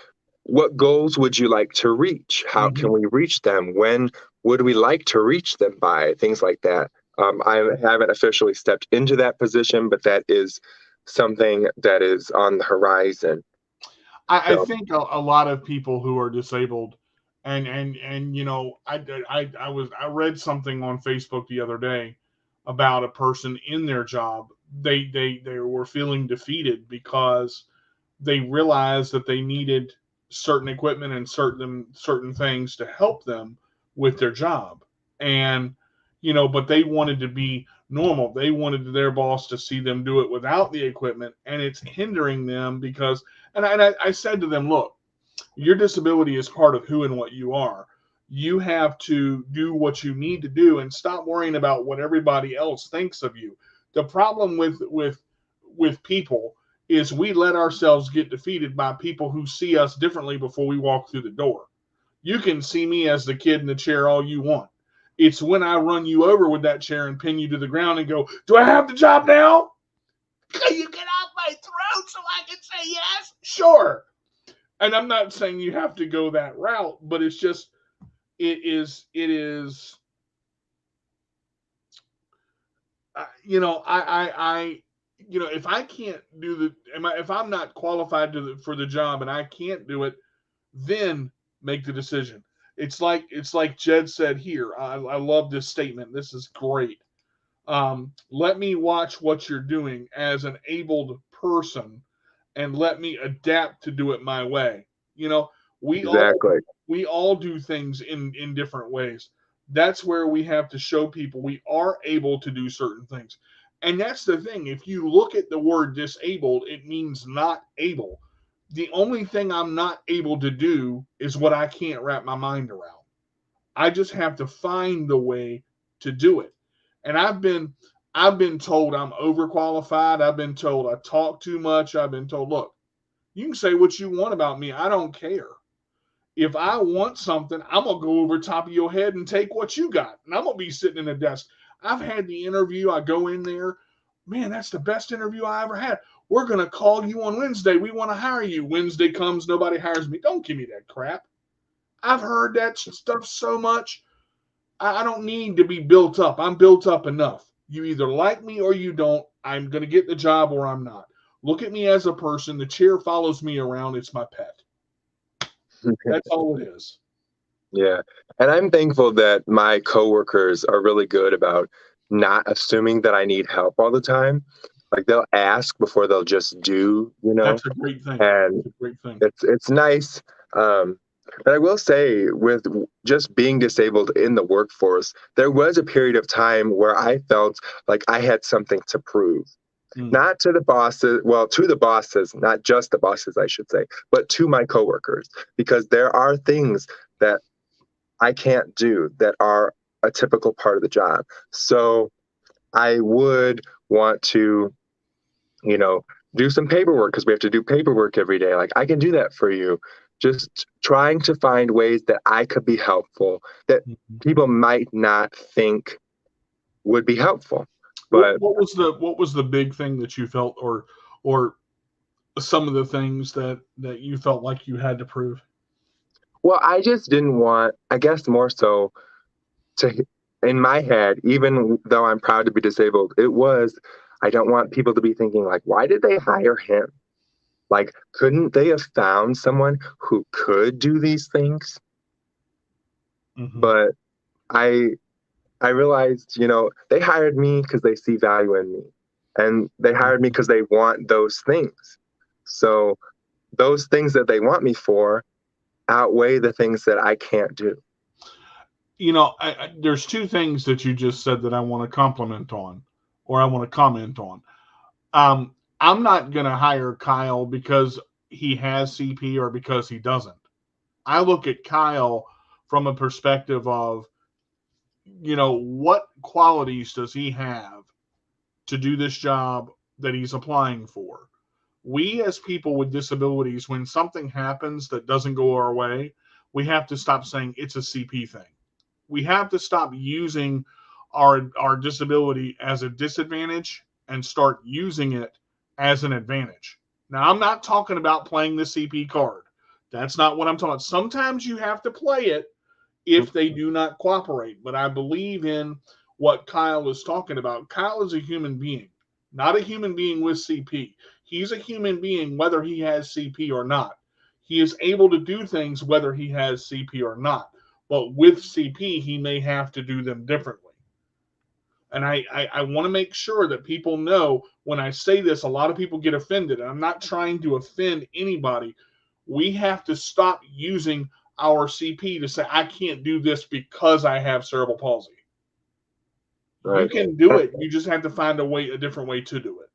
what goals would you like to reach? How can Mhm. we reach them? When would we like to reach them by? Things like that. I haven't officially stepped into that position, but that is something that is on the horizon. I So think a lot of people who are disabled, and you know, I read something on Facebook the other day about a person in their job. They were feeling defeated because they realized that they needed certain equipment and certain things to help them with their job, and you know, but they wanted to be normal. They wanted their boss to see them do it without the equipment, and it's hindering them because. And I said to them, look, your disability is part of who and what you are. You have to do what you need to do and stop worrying about what everybody else thinks of you. The problem with people is we let ourselves get defeated by people who see us differently before we walk through the door. You can see me as the kid in the chair all you want. It's when I run you over with that chair and pin you to the ground and go, "Do I have the job now? Can you get off my throat so I can say yes?" Sure. And I'm not saying you have to go that route, but it's just it is you know I you know if I can't do if I'm not qualified for the job and I can't do it, then make the decision. It's like Jed said here. I love this statement. This is great. Let me watch what you're doing as an abled person and let me adapt to do it my way. You know, we all exactly. we all do things in different ways. That's where we have to show people we are able to do certain things. And that's the thing. If you look at the word disabled, it means not able. The only thing I'm not able to do is what I can't wrap my mind around. I just have to find the way to do it. And I've been told I'm overqualified. I've been told I talk too much. I've been told, look, you can say what you want about me. I don't care. If I want something, I'm gonna go over top of your head and take what you got. And I'm gonna be sitting in a desk. I've had the interview, I go in there, man, that's the best interview I ever had. We're gonna call you on Wednesday. We want to hire you. Wednesday comes, nobody hires me. Don't give me that crap. I've heard that stuff so much. I don't need to be built up. I'm built up enough. You either like me or you don't. I'm going to get the job or I'm not. Look at me as a person. The chair follows me around. It's my pet. That's all it is. Yeah. And I'm thankful that my coworkers are really good about not assuming that I need help all the time. Like they'll ask before they'll just do, That's a great thing. and That's a great thing. it's nice. But I will say, with just being disabled in the workforce, there was a period of time where I felt like I had something to prove. Not to the bosses, well, to the bosses, not just the bosses, I should say, but to my coworkers, because there are things that I can't do that are a typical part of the job. So I would want to, do some paperwork because we have to do paperwork every day. Like I can do that for you. Just trying to find ways that I could be helpful that people might not think would be helpful. But what was the big thing that you felt, or some of the things that you felt like you had to prove? well, I just didn't want, I guess more so to, in my head, even though I'm proud to be disabled, it was, I don't want people to be thinking like, why did they hire him? Like, couldn't they have found someone who could do these things? But I realized, they hired me because they see value in me. And they hired me because they want those things. So those things that they want me for outweigh the things that I can't do. There's two things that you just said that I want to compliment on, or I want to comment on. I'm not going to hire Kyle because he has CP or because he doesn't. I look at Kyle from a perspective of, what qualities does he have to do this job that he's applying for? We, as people with disabilities, when something happens that doesn't go our way, we have to stop saying it's a CP thing. We have to stop using our disability as a disadvantage and start using it as an advantage. Now, I'm not talking about playing the CP card. That's not what I'm talking about. Sometimes you have to play it if they do not cooperate. But I believe in what Kyle is talking about. Kyle is a human being, not a human being with CP. He's a human being whether he has CP or not. He is able to do things whether he has CP or not. But with CP, he may have to do them differently. And I want to make sure that people know when I say this, a lot of people get offended. And I'm not trying to offend anybody. We have to stop using our CP to say, I can't do this because I have cerebral palsy. Right. You can do it. You just have to find a different way to do it.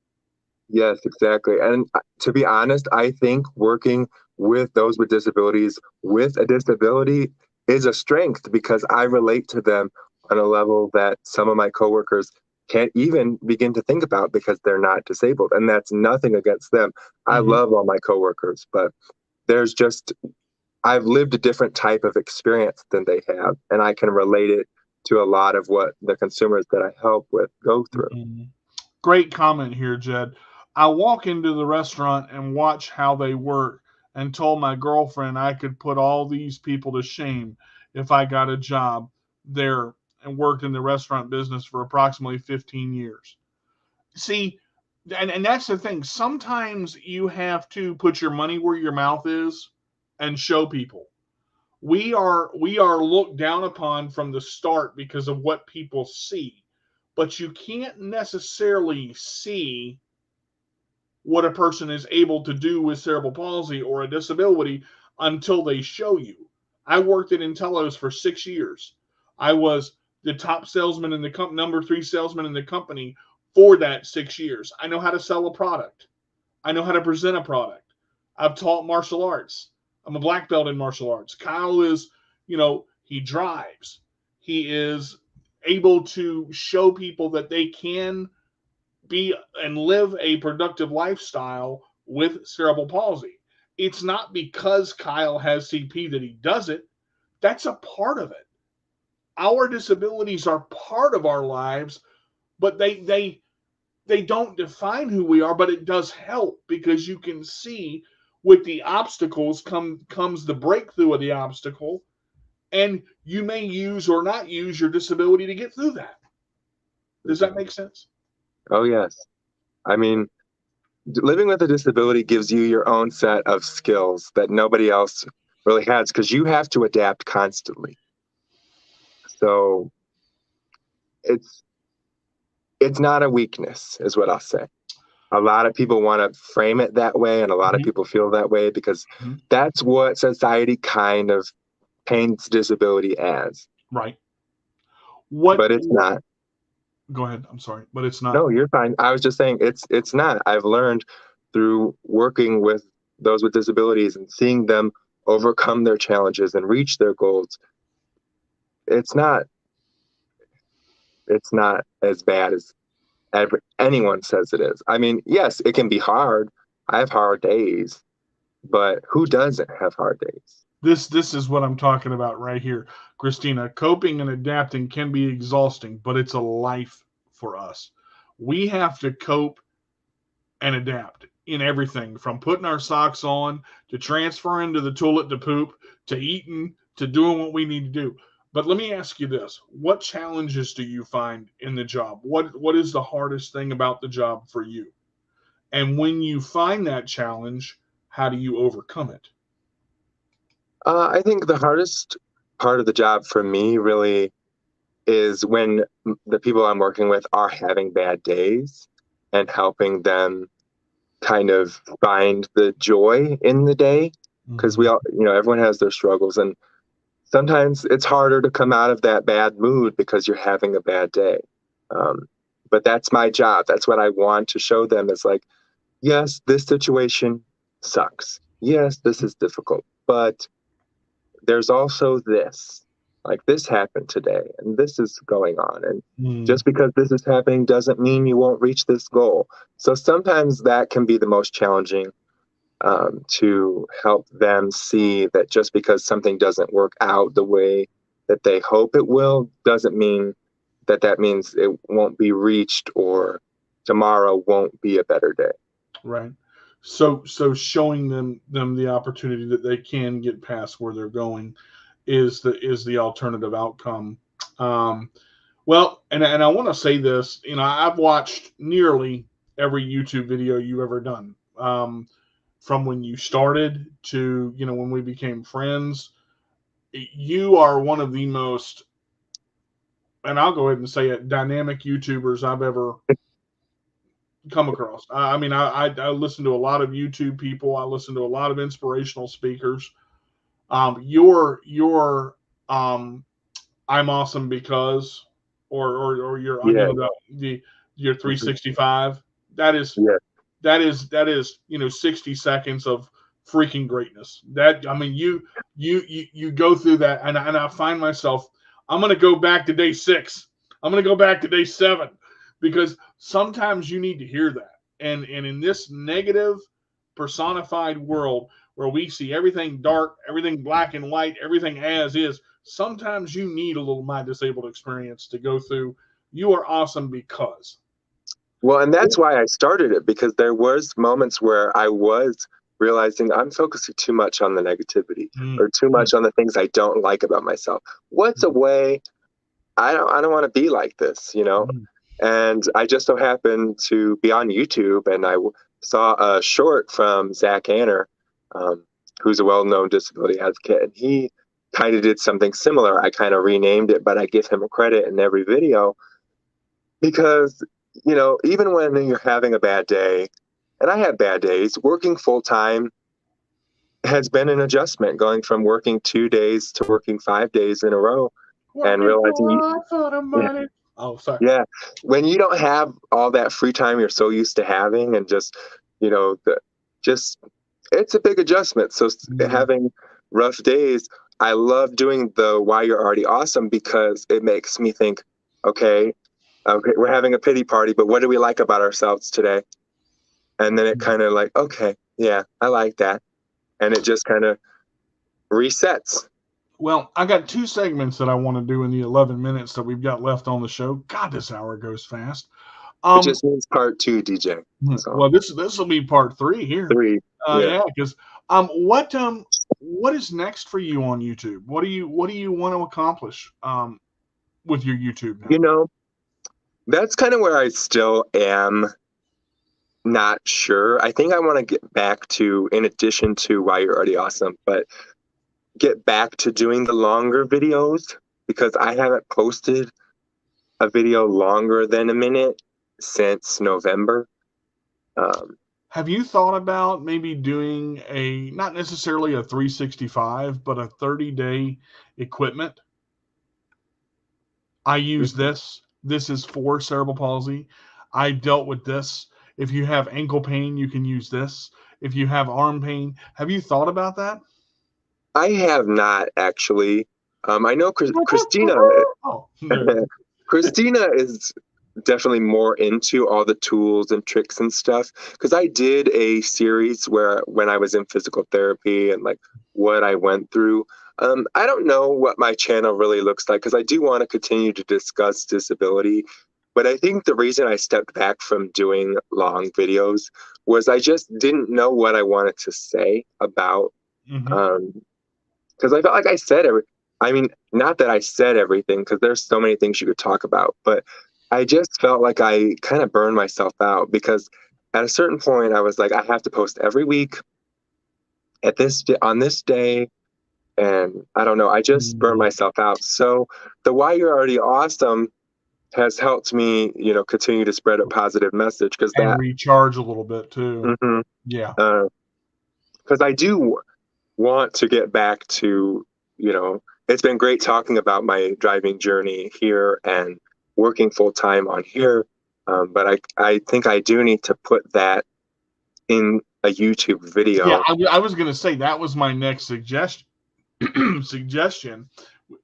Yes, exactly. And to be honest, I think working with those with disabilities with a disability is a strength because I relate to them on a level that some of my coworkers can't even begin to think about because they're not disabled. And that's nothing against them. I love all my coworkers, but there's just, I've lived a different type of experience than they have. And I can relate it to a lot of what the consumers that I help with go through. Great comment here, Jed. I walk into the restaurant and watch how they work and told my girlfriend I could put all these people to shame if I got a job there and worked in the restaurant business for approximately 15 years. See, and that's the thing. Sometimes you have to put your money where your mouth is and show people. We are looked down upon from the start because of what people see, but you can't necessarily see what a person is able to do with cerebral palsy or a disability until they show you. I worked at Intellos for 6 years. I was the top salesman in the number 3 salesman in the company for that 6 years. I know how to sell a product. I know how to present a product. I've taught martial arts. I'm a black belt in martial arts. Kyle is, he drives. He is able to show people that they can be and live a productive lifestyle with cerebral palsy. It's not because Kyle has CP that he does it. That's a part of it. Our disabilities are part of our lives, but they don't define who we are, but it does help because you can see with the obstacles comes the breakthrough of the obstacle, and you may use or not use your disability to get through that. Does that make sense? Oh, yes. I mean, living with a disability gives you your own set of skills that nobody else really has because you have to adapt constantly. So it's not a weakness, is what I'll say. A lot of people want to frame it that way, and a lot of people feel that way because that's what society kind of paints disability as. Right. But it's not. Go ahead. I'm sorry, but it's not. No, you're fine. I was just saying it's not. I've learned through working with those with disabilities and seeing them overcome their challenges and reach their goals. It's not as bad as anyone says it is. I mean, yes, it can be hard. I have hard days, but who doesn't have hard days? This is what I'm talking about right here, Christina. Coping and adapting can be exhausting, but it's a life for us. We have to cope and adapt in everything from putting our socks on to transferring to the toilet to poop to eating to doing what we need to do. But let me ask you this. What challenges do you find in the job? What is the hardest thing about the job for you? And when you find that challenge, how do you overcome it? I think the hardest part of the job for me really is when the people I'm working with are having bad days and helping them kind of find the joy in the day. Because we all, everyone has their struggles. And sometimes it's harder to come out of that bad mood because you're having a bad day. But that's my job. That's what I want to show them is like, yes, this situation sucks. Yes, this is difficult, but there's also this, like this happened today and this is going on. And just because this is happening doesn't mean you won't reach this goal. So sometimes that can be the most challenging, to help them see that just because something doesn't work out the way that they hope it will, doesn't mean that means it won't be reached or tomorrow won't be a better day. Right. So showing them the opportunity that they can get past where they're going is the alternative outcome. Well, and I want to say this, I've watched nearly every YouTube video you've ever done, from when you started to when we became friends. You are one of the most, and I'll go ahead and say it, dynamic YouTubers I've ever come across. I mean, I listen to a lot of YouTube people. I listen to a lot of inspirational speakers. Your I'm awesome because, or your your 365. That is 60 seconds of freaking greatness. That, I mean, you go through that, and I find myself, I'm gonna go back to day 6. I'm gonna go back to day 7. Because sometimes you need to hear that. And in this negative personified world where we see everything dark, everything black and white, everything as is, sometimes you need a little My Disabled Experience to go through. You are awesome because. Well, and that's why I started it, because there was moments where I was realizing I'm focusing too much on the negativity or too much on the things I don't like about myself. What's a way I don't want to be like this, And I just so happened to be on YouTube, and I saw a short from Zach Anner, who's a well-known disability advocate, and he kind of did something similar. I kind of renamed it, but I give him credit in every video because, even when you're having a bad day, and I have bad days, working full-time has been an adjustment, going from working 2 days to working 5 days in a row and realizing Oh, sorry. Yeah. When you don't have all that free time you're so used to having, and just, it's a big adjustment. So having rough days, I love doing the Why You're Already Awesome because it makes me think, okay, we're having a pity party, but what do we like about ourselves today? And then it kind of like, okay, yeah, I like that. And it just kind of resets. Well, I got 2 segments that I want to do in the 11 minutes that we've got left on the show. God, this hour goes fast. It just means part 2, DJ. So. Well, this will be part 3 here. 3. Yeah, because what is next for you on YouTube? What do you want to accomplish with your YouTube now? That's kind of where I still am not sure. I think I want to get back to, in addition to Why You're Already Awesome, but get back to doing the longer videos because I haven't posted a video longer than a minute since November. Have you thought about maybe doing a, not necessarily a 365, but a 30-day equipment? I use this. This is for cerebral palsy. I dealt with this. If you have ankle pain, you can use this. If you have arm pain, have you thought about that? I have not actually. I know Christina. Oh, no. Christina is definitely more into all the tools and tricks and stuff because I did a series where when I was in physical therapy and like what I went through. I don't know what my channel really looks like because I do want to continue to discuss disability, but I think the reason I stepped back from doing long videos was I just didn't know what I wanted to say about. Um, because I felt like I said I mean, not that I said everything, because there's so many things you could talk about, but I just felt like I kind of burned myself out because at a certain point I was like, I have to post every week at on this day, and I don't know, I just burned myself out. So the Why You're Already Awesome has helped me, continue to spread a positive message because And that, recharge a little bit too. Yeah. because I do want to get back to, it's been great talking about my driving journey here and working full time on here. But I think I do need to put that in a YouTube Yeah, video. I was going to say that was my next suggestion. Suggestion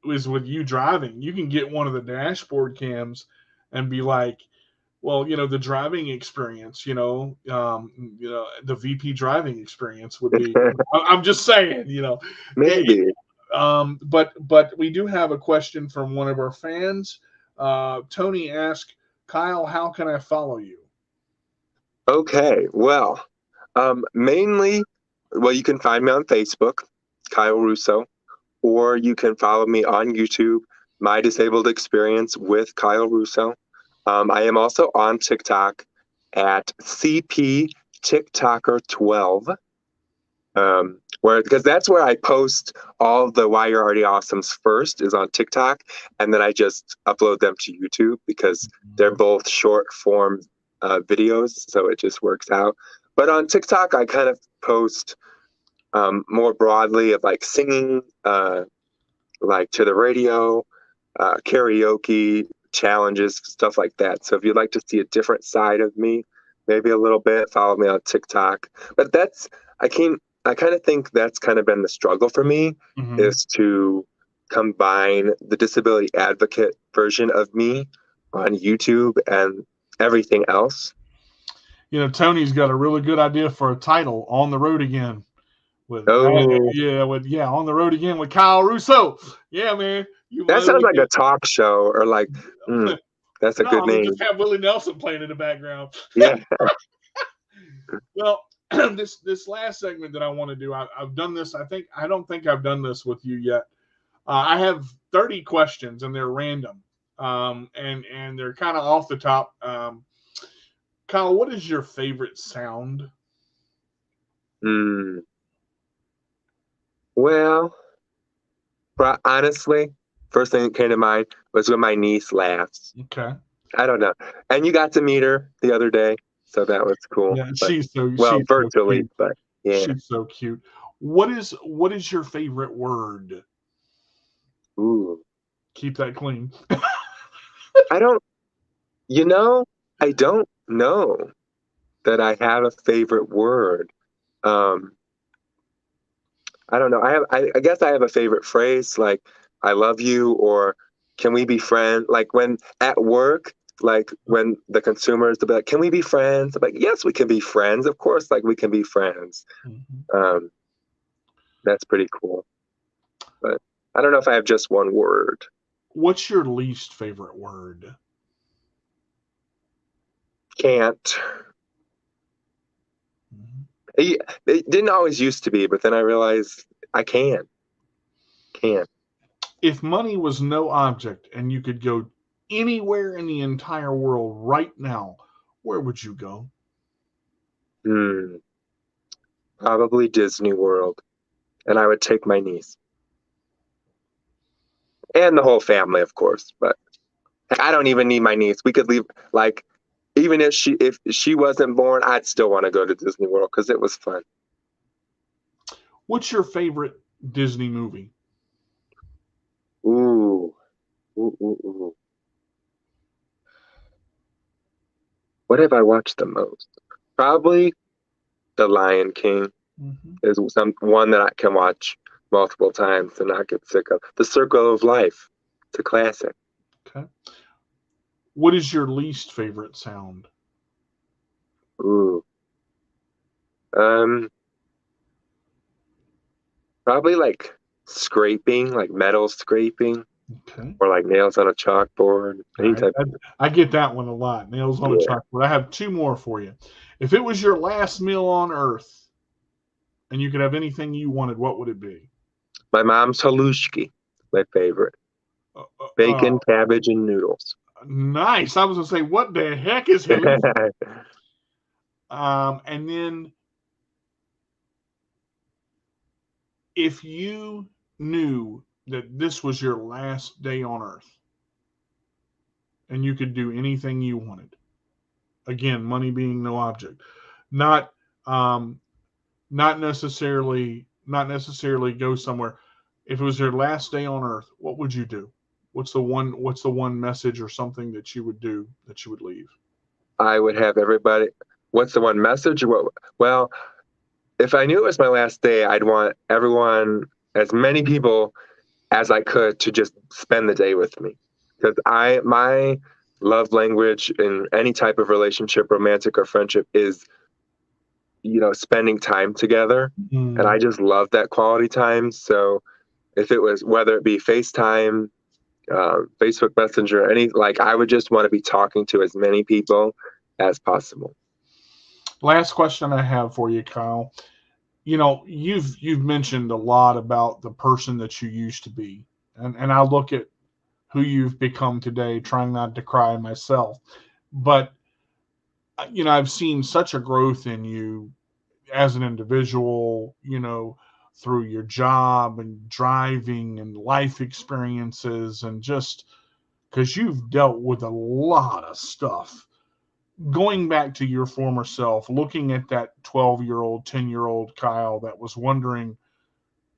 was with you driving. You can get one of the dashboard cams and be like, well, the driving experience, the VP driving experience would be. I'm just saying, Maybe. But we do have a question from one of our fans. Tony asked, Kyle, how can I follow you? Okay, well, mainly, well, you can find me on Facebook, Kyle Russow, or you can follow me on YouTube, My Disabled Experience with Kyle Russow. I am also on TikTok at CP TikToker 12. Because that's where I post all the Why You're Already Awesomes first is on TikTok, and then I just upload them to YouTube because they're both short form videos, so it just works out. But on TikTok, I kind of post more broadly of like singing, like to the radio, karaoke challenges, stuff like that. So if you'd like to see a different side of me, maybe a little bit, follow me on TikTok. But I kind of think that's kind of been the struggle for me is to combine the disability advocate version of me on YouTube and everything else. Tony's got a really good idea for a title, On the Road Again. On the Road Again with Kyle Russow. Yeah, man. That sounds like a talk show or like, that's a good name. Just have Willie Nelson playing in the background. Yeah. Well, this last segment that I want to do, I've done this. I don't think I've done this with you yet. I have 30 questions and they're random, and they're kind of off the top. Kyle, what is your favorite sound? Well, honestly, first thing that came to mind was when my niece laughs. Okay. I don't know. And you got to meet her the other day, so that was cool. Yeah, but, she's virtually, so but yeah. She's so cute. What is your favorite word? Ooh. Keep that clean. I don't know that I have a favorite word. I don't know. I guess I have a favorite phrase like I love you or can we be friends? Like when at work, like when the consumers they'll be like, can we be friends? I'm like, yes, we can be friends. Of course, like we can be friends. That's pretty cool. But I don't know if I have just one word. What's your least favorite word? Can't. It didn't always used to be, but then I realized I can. If money was no object and you could go anywhere in the entire world right now, where would you go? Probably Disney World. And I would take my niece. And the whole family, of course. But I don't even need my niece. We could leave, like, even if she wasn't born, I'd still want to go to Disney World because it was fun. What's your favorite Disney movie? Ooh. What have I watched the most? Probably The Lion King is one that I can watch multiple times and not get sick of. The Circle of Life. It's a classic. Okay. What is your least favorite sound? Ooh. Probably like scraping, like metal scraping. Okay. Or like nails on a chalkboard. I get that one a lot. Nails on a chalkboard. I have two more for you. If it was your last meal on Earth and you could have anything you wanted, what would it be? My mom's halushki, my favorite. Bacon, cabbage, and noodles. Nice. I was going to say, what the heck is halushki? And then if you knew that this was your last day on Earth and you could do anything you wanted, again, money being no object, not necessarily go somewhere. If it was your last day on Earth, what would you do? What's the one message or something that you would do that you would leave? I would have everybody. What's the one message? Well, if I knew it was my last day, I'd want everyone, as many people as I could, to just spend the day with me. Because my love language in any type of relationship, romantic or friendship, is, spending time together. And I just love that quality time. So if it was, whether it be FaceTime, Facebook Messenger, I would just want to be talking to as many people as possible. Last question I have for you, Kyle. You've mentioned a lot about the person that you used to be, and I look at who you've become today, trying not to cry myself, but I've seen such a growth in you as an individual, through your job and driving and life experiences, and just because you've dealt with a lot of stuff. Going back to your former self, looking at that 12-year-old, 10-year-old Kyle that was wondering,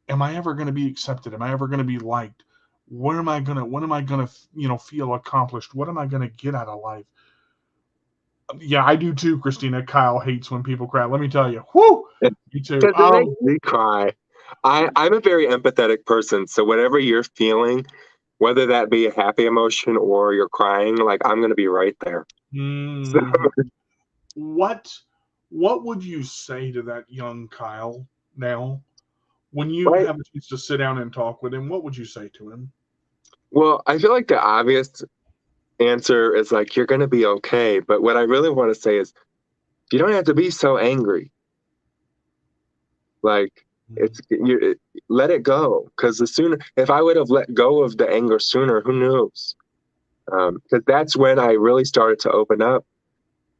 am I ever going to be accepted? Am I ever going to be liked? When am I going to, feel accomplished? What am I going to get out of life? Yeah, I do too, Christina. Kyle hates when people cry. Let me tell you. Whoo! Me too. Because it makes me cry. I'm a very empathetic person. So whatever you're feeling, whether that be a happy emotion or you're crying, I'm going to be right there. So, what would you say to that young Kyle now? When you have a chance to sit down and talk with him, what would you say to him? Well, I feel like the obvious answer is you're going to be okay. But what I really want to say is, you don't have to be so angry. Let it go. Because if I would have let go of the anger sooner, who knows? Because that's when I really started to open up.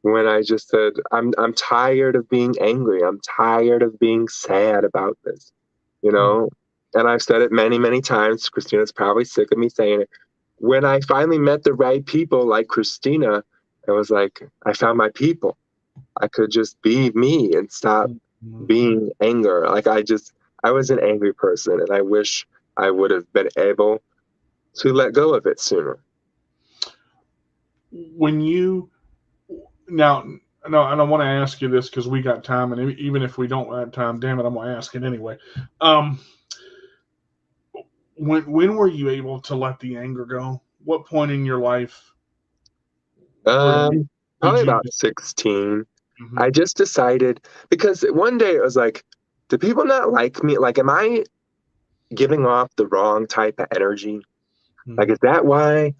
When I just said, I'm tired of being angry. I'm tired of being sad about this, And I've said it many, many times. Christina's probably sick of me saying it. When I finally met the right people like Christina, I was like, I found my people. I could just be me and stop being anger. I was an angry person, and I wish I would have been able to let go of it sooner. Now, and I want to ask you this because we got time, and even if we don't have time, damn it, I'm going to ask it anyway. When were you able to let the anger go? What point in your life? Probably about 16. Mm-hmm. I just decided, because one day it was like, do people not like me? Am I giving off the wrong type of energy? Mm-hmm. Is that why?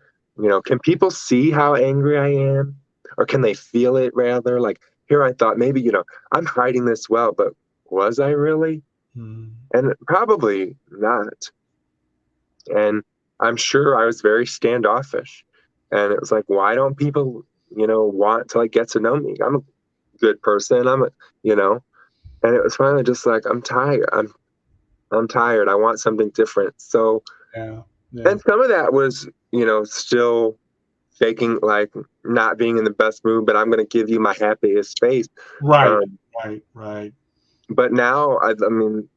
Can people see how angry I am? Or can they feel it rather? Here I thought maybe, I'm hiding this well, but was I really? Mm-hmm. And probably not. And I'm sure I was very standoffish. And it was like, why don't people, want to like get to know me? I'm a good person. And it was finally just like, I'm tired. I'm tired. I want something different. So, Yeah. Yeah. and some of that was, still faking, like not being in the best mood, but I'm going to give you my happiest face. Right. Um, Right. but now, I mean,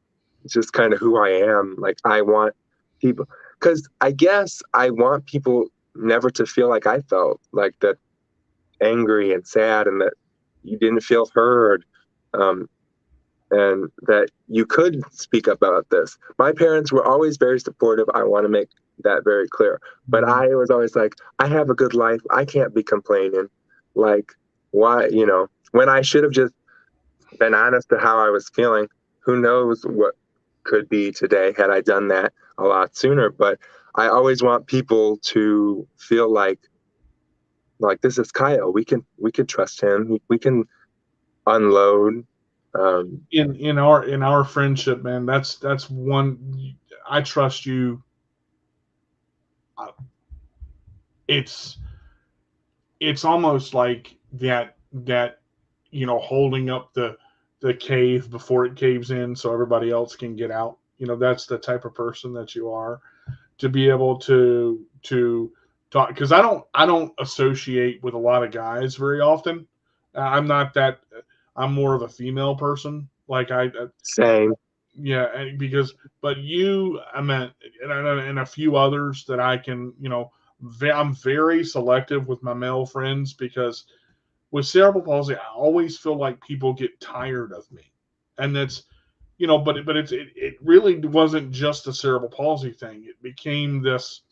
it's just kind of who I am. Like, I want people, because I guess I want people never to feel like I felt, like that angry and sad, and that you didn't feel heard. Um, and that you could speak up about this. My parents were always very supportive. I want to make that very clear. But Mm. I was always like, I have a good life. I can't be complaining. Like, why, when I should have just been honest to how I was feeling. Who knows what could be today had I done that a lot sooner. But I always want people to feel like this is Kyle. We can trust him. We can unload. In our friendship, man, that's one. I trust you. Uh, It's it's almost like that holding up the cave before it caves in so everybody else can get out. That's the type of person that you are, to be able to talk, because I don't associate with a lot of guys very often. I'm not that. I'm more of a female person. Like Same. yeah, because but you, I meant, and a few others that I can, I'm very selective with my male friends, because with cerebral palsy, I always feel like people get tired of me, and that's, but it really wasn't just a cerebral palsy thing. It became this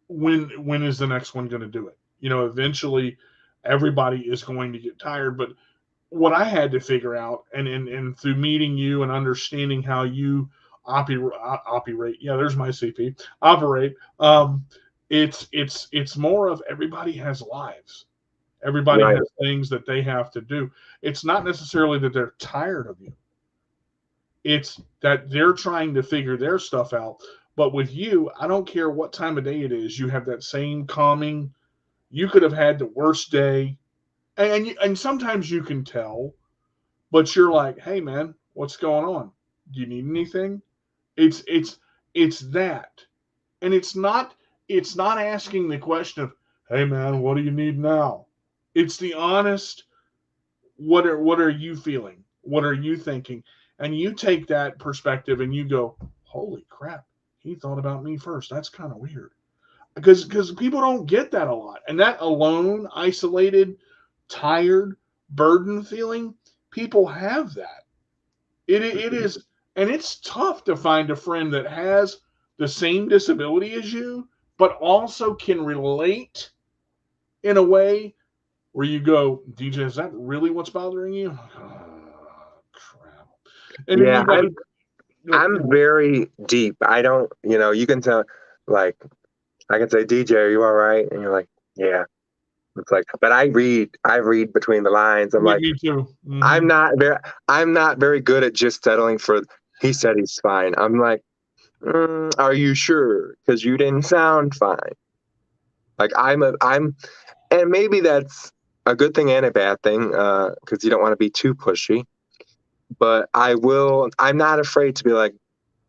when is the next one going to do it? Eventually everybody is going to get tired. But what I had to figure out, and through meeting you and understanding how you operate, yeah, there's my CP, operate. It's more of, everybody has lives. Everybody Right. has things that they have to do. It's not necessarily that they're tired of you. It's that they're trying to figure their stuff out. But with you, I don't care what time of day it is, you have that same calming. You could have had the worst day, and sometimes you can tell, but you're like, hey man, what's going on? Do you need anything? It's that. And it's not asking the question of, hey man, what do you need now? It's the honest, what are you feeling? What are you thinking? And you take that perspective and you go, holy crap, he thought about me first. That's kind of weird. Because people don't get that a lot. And that alone, isolated, tired, burden feeling, people have that. It is, and it's tough to find a friend that has the same disability as you, but also can relate in a way where you go, DJ, is that really what's bothering you? Oh, crap. And then Yeah, you got to I'm very deep. I don't, you can tell, like, I can say, DJ, are you all right? And you're like, yeah. It's like, but I read between the lines. I'm like, me too. I'm Hmm. not very, I'm not very good at just settling for, he said he's fine. I'm like, are you sure? Because you didn't sound fine. Like and maybe that's a good thing and a bad thing, because you don't want to be too pushy. But I'm not afraid to be like,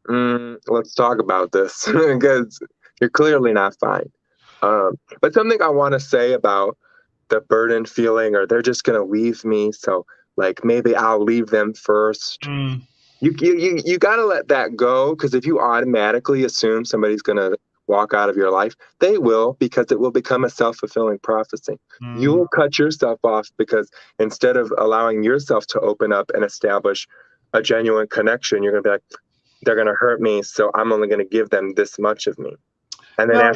let's talk about this because you're clearly not fine. But something I want to say about the burden feeling, or they're just going to leave me. So, like, maybe I'll leave them first. Mm. You got to let that go, because if you automatically assume somebody's going to walk out of your life, they will, because it will become a self-fulfilling prophecy. You Mm. will cut yourself off, because instead of allowing yourself to open up and establish a genuine connection, you're going to be like, they're going to hurt me, so I'm only going to give them this much of me. And then No,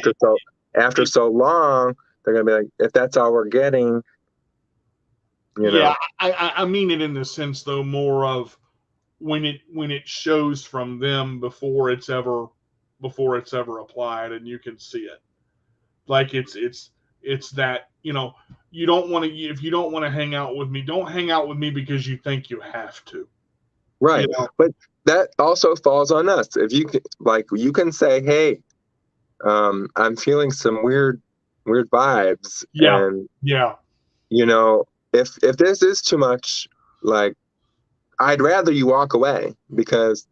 after so long, they're going to be like, if that's all we're getting, you yeah, know. I mean it in the sense, though, more of when it shows from them before it's ever applied, and you can see it. Like it's that, you don't want to, if you don't want to hang out with me, don't hang out with me because you think you have to. You Right. know. But that also falls on us. If you can, like, you can say, hey, I'm feeling some weird vibes. Yeah. And, Yeah. you know, if this is too much, like, I'd rather you walk away, because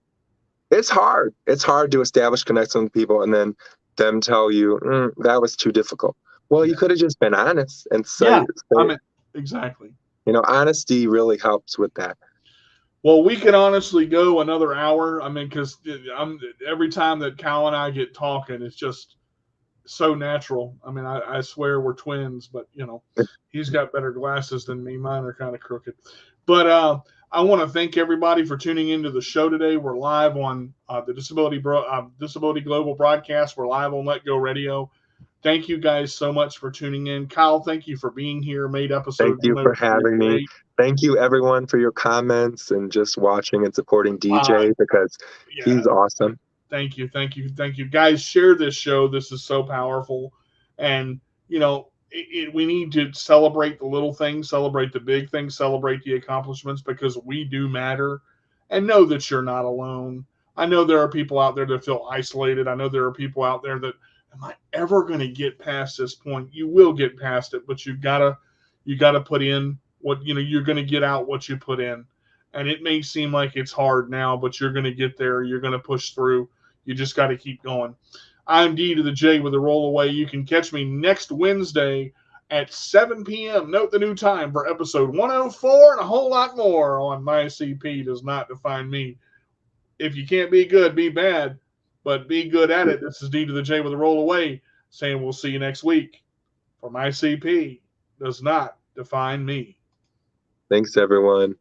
it's hard. It's hard to establish connections with people and then them tell you, that was too difficult. Well, you Yeah. could have just been honest and Yeah. I say, mean, exactly. you know, honesty really helps with that. Well, we could honestly go another hour. I mean, because every time that Kyle and I get talking, it's just so natural. I mean, I swear we're twins, but you know, he's got better glasses than me. Mine are kind of crooked. But I want to thank everybody for tuning into the show today. We're live on the Disability Global broadcast. We're live on Let Go Radio. Thank you guys so much for tuning in. Kyle, thank you for being here. Made Thank episode you for having me. 138. Thank you, everyone, for your comments and just watching and supporting DJ, because Yeah. he's awesome. Thank you. Guys, share this show. This is so powerful. And, you know, we need to celebrate the little things, celebrate the big things, celebrate the accomplishments, because we do matter. And know that you're not alone. I know there are people out there that feel isolated. I know there are people out there that, am I ever going to get past this point? You will get past it, but you gotta put in what, you know, you're going to get out what you put in. And it may seem like it's hard now, but you're going to get there. You're going to push through. You just got to keep going. I'm D to the J with a rollaway. You can catch me next Wednesday at 7 p.m. Note the new time for episode 104 and a whole lot more on My CP Does Not Define Me. If you can't be good, be bad, but be good at it. This is D to the J with a rollaway, saying we'll see you next week. For My CP Does Not Define Me. Thanks, everyone.